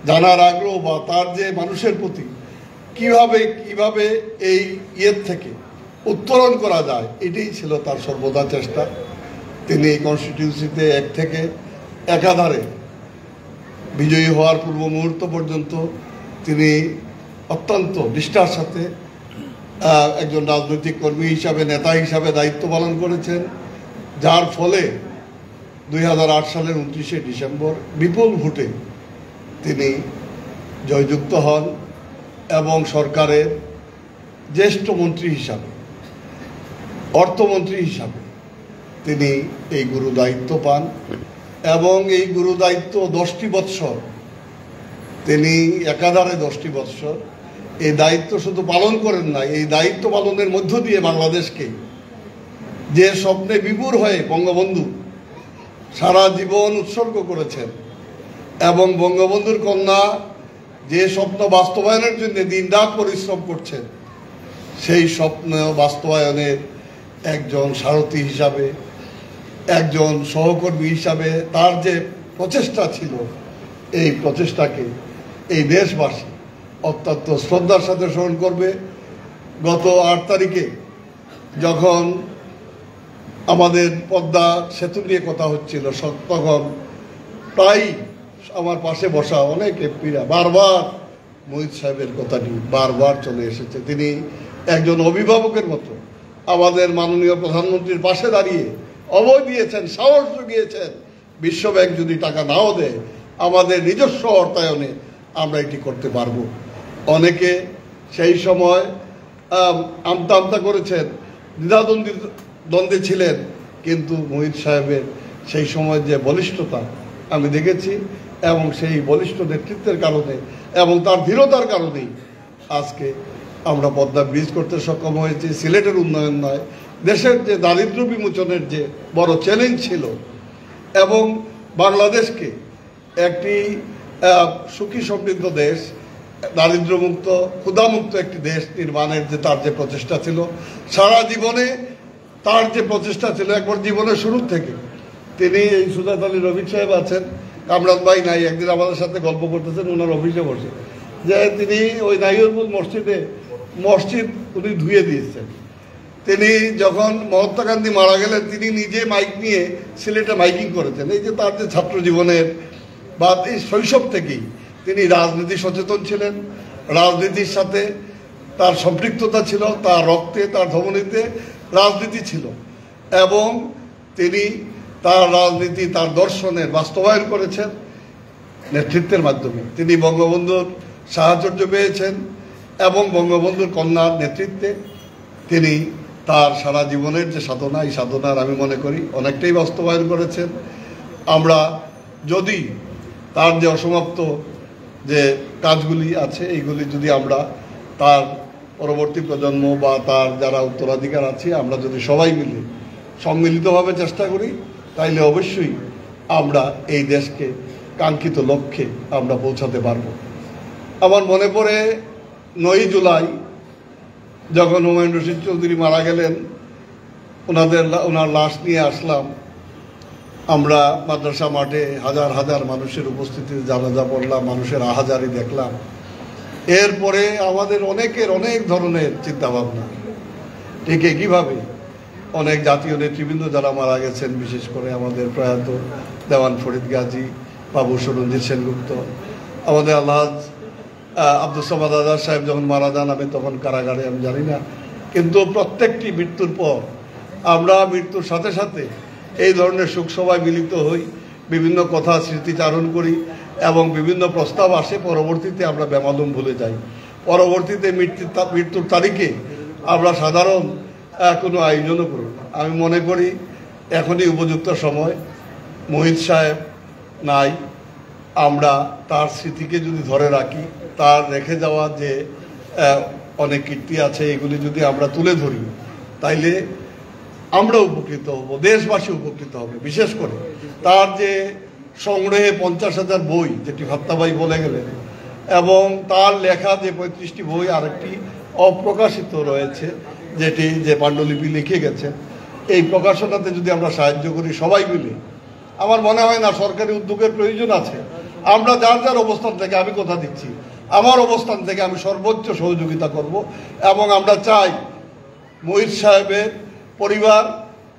জানার আগ্রহ বা তার যে মানুষের প্রতি কিভাবে এই ইয়ের থেকে উত্তরণ করা যায়, এটাই ছিল তার সর্বদা চেষ্টা। তিনি এই কনস্টিটিউন্সিতে 1 থেকে একাধারে বিজয়ী হওয়ার পূর্ব মুহূর্ত পর্যন্ত তিনি অত্যন্ত নিষ্ঠার সাথে একজন রাজনৈতিক কর্মী হিসাবে, নেতা হিসাবে দায়িত্ব পালন করেছেন, যার ফলে 2008 সালের 29শে ডিসেম্বর বিপুল ভোটে তিনি জয়যুক্ত হন এবং সরকারের জ্যেষ্ঠ মন্ত্রী হিসাবে, অর্থমন্ত্রী হিসাবে তিনি এই গুরু দায়িত্ব পান এবং এই গুরু দায়িত্ব 10টি বৎসর তিনি একাধারে 10টি বৎসর এই দায়িত্ব শুধু পালন করেন না, এই দায়িত্ব পালনের মধ্য দিয়ে বাংলাদেশকে যে স্বপ্নে বিভোর হয়ে বঙ্গবন্ধু সারা জীবন উৎসর্গ করেছেন এবং বঙ্গবন্ধুর কন্যা যে স্বপ্ন বাস্তবায়নের জন্য দিনরাত পরিশ্রম করছেন, সেই স্বপ্ন বাস্তবায়নের একজন সারথি হিসাবে, একজন সহকর্মী হিসাবে তার যে প্রচেষ্টা ছিল, এই প্রচেষ্টাকে এই দেশবাসী অত্যন্ত শ্রদ্ধার সাথে স্মরণ করবে। গত 8 তারিখে যখন আমাদের পদ্মা সেতু নিয়ে কথা হচ্ছিল, তখন প্রায় আমার পাশে বসা অনেক এমপিরা বারবার মোহিত সাহেবের কথাটি বারবার চলে এসেছে। তিনি একজন অভিভাবকের মতো আমাদের মাননীয় প্রধানমন্ত্রীর পাশে দাঁড়িয়ে অভয় দিয়েছেন, সাহস জুগিয়েছেন, বিশ্বব্যাংক যদি টাকা নাও দেয় আমাদের নিজস্ব অর্থায়নে আমরা এটি করতে পারবো। অনেকে সেই সময় আমতা আমতা করেছেন, দ্বিধাদ্বন্দ্বে ছিলেন, কিন্তু মোহিত সাহেবের সেই সময় যে বলিষ্ঠতা আমি দেখেছি এবং সেই বলিষ্ঠ নেতৃত্বের কারণে এবং তার দৃঢ়তার কারণেই আজকে আমরা পদ্মা ব্রিজ করতে সক্ষম হয়েছি। সিলেটের উন্নয়ন নয়, দেশের যে দারিদ্র্য বিমোচনের যে বড় চ্যালেঞ্জ ছিল এবং বাংলাদেশকে একটি সুখী সমৃদ্ধ দেশ, দারিদ্র্যমুক্ত ক্ষুধামুক্ত একটি দেশ নির্মাণের যে তার যে প্রচেষ্টা ছিল, সারা জীবনে তার যে প্রচেষ্টা ছিল একবার জীবনের শুরু থেকে। তিনি এই সুজাত আলী রফিক সাহেব আছেন, কামরান ভাই নাই, একদিন আমাদের সাথে গল্প করতেছেন ওনার অফিসে বসে, যে তিনি ওই নাইয়রপুর মসজিদ উনি ধুয়ে দিয়েছেন। তিনি যখন মহাত্মা গান্ধী মারা গেলেন তিনি নিজে মাইক নিয়ে সিলেটে মাইকিং করেছেন। এই যে তার যে ছাত্র জীবনের বা এই শৈশব থেকেই তিনি রাজনীতি সচেতন ছিলেন, রাজনীতির সাথে তার সম্পৃক্ততা ছিল, তার রক্তে তার ধমনীতে রাজনীতি ছিল এবং তিনি তার রাজনীতি তার দর্শনের বাস্তবায়ন করেছেন নেতৃত্বের মাধ্যমে। তিনি বঙ্গবন্ধুর সাহচর্য পেয়েছেন এবং বঙ্গবন্ধুর কন্যার নেতৃত্বে তিনি তার সারা জীবনের যে সাধনা, এই সাধনার আমি মনে করি অনেকটাই বাস্তবায়ন করেছেন। আমরা যদি তার যে অসমাপ্ত যে কাজগুলি আছে এইগুলি যদি আমরা তার পরবর্তী প্রজন্ম বা তার যারা উত্তরাধিকার আছে আমরা যদি সবাই মিলে সম্মিলিতভাবে চেষ্টা করি তাইলে অবশ্যই আমরা এই দেশকে কাঙ্ক্ষিত লক্ষ্যে আমরা পৌঁছাতে পারব। আমার মনে পড়ে 9 জুলাই যখন হুমায়ুন রশিদ চৌধুরী মারা গেলেন, ওনার লাশ নিয়ে আসলাম। আমরা মাদ্রাসা মাঠে হাজার হাজার মানুষের উপস্থিতিতে জানাজা পড়লাম, মানুষের আহাজারি দেখলাম। এরপরে আমাদের অনেকের অনেক ধরনের চিন্তাভাবনা, ঠিক একইভাবে অনেক জাতীয় নেতৃবৃন্দ যারা মারা গেছেন, বিশেষ করে আমাদের প্রয়াত দেওয়ান ফরিদ গাজী, বাবু সুরঞ্জিত সেনগুপ্ত, আমাদের আলহাজ আব্দুল সামাদ আজাদ সাহেব যখন মারা যান আমি তখন কারাগারে, আমি জানি না, কিন্তু প্রত্যেকটি মৃত্যুর পর আমরা মৃত্যুর সাথে সাথে এই ধরনের শোকসভায় মিলিত হই, বিভিন্ন কথা স্মৃতিচারণ করি এবং বিভিন্ন প্রস্তাব আসে, পরবর্তীতে আমরা বেমালুম ভুলে যাই। পরবর্তীতে মৃত্যুর তারিখে আমরা সাধারণ কোনো আয়োজনও করি না। আমি মনে করি এখনই উপযুক্ত সময়, মোহিত সাহেব নাই, আমরা তার স্মৃতিকে যদি ধরে রাখি, তার রেখে যাওয়া যে অনেক কীর্তি আছে এগুলি যদি আমরা তুলে ধরি তাইলে আমরা উপকৃত হব, দেশবাসী উপকৃত হবে। বিশেষ করে তার যে সংগ্রহে 50,000 বই, যেটি ভাত্তাবাই বলে গেলেন, এবং তার লেখা যে 35টি বই, আরেকটি অপ্রকাশিত রয়েছে যেটি যে পাণ্ডুলিপি লিখে গেছেন, এই প্রকাশনাতে যদি আমরা সাহায্য করি সবাই মিলে, আমার মনে হয় না সরকারি উদ্যোগের প্রয়োজন আছে। আমরা যার যার অবস্থান থেকে, আমি কথা দিচ্ছি আমার অবস্থান থেকে আমি সর্বোচ্চ সহযোগিতা করব এবং আমরা চাই মোহিত সাহেবের পরিবার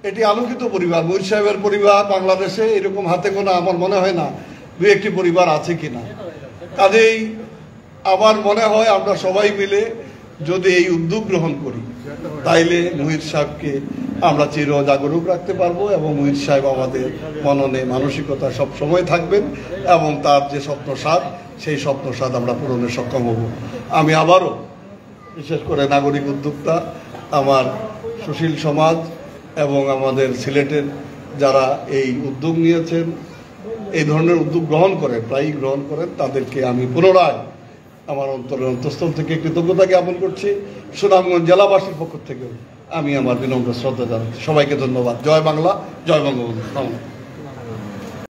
এটি আলোকিত পরিবার। মোহিত সাহেবের পরিবার বাংলাদেশে এরকম হাতে গোনা আমার মনে হয় না 2-1টি পরিবার আছে কিনা। কাজেই আমার মনে হয় আমরা সবাই মিলে যদি এই উদ্যোগ গ্রহণ করি তাইলে মোহিত সাহেবকে আমরা চির জাগরুক রাখতে পারবো এবং মোহিত সাহেব আমাদের মননে মানসিকতা সব সময় থাকবেন এবং তার যে স্বপ্নসাদ সেই স্বপ্নসাদ আমরা পূরণে সক্ষম হব। আমি আবারও বিশেষ করে নাগরিক উদ্যোক্তা, আমার সুশীল সমাজ এবং আমাদের সিলেটের যারা এই উদ্যোগ নিয়েছেন, এই ধরনের উদ্যোগ গ্রহণ করেন, প্রায়ই গ্রহণ করেন, তাদেরকে আমি পুনরায় আমার অন্তরের অন্তঃস্থল থেকে কৃতজ্ঞতা জ্ঞাপন করছি। সুনামগঞ্জ জেলাবাসীর পক্ষ থেকেও আমি আমার বিনম্র শ্রদ্ধা জানাচ্ছি। সবাইকে ধন্যবাদ। জয় বাংলা, জয় বঙ্গবন্ধু।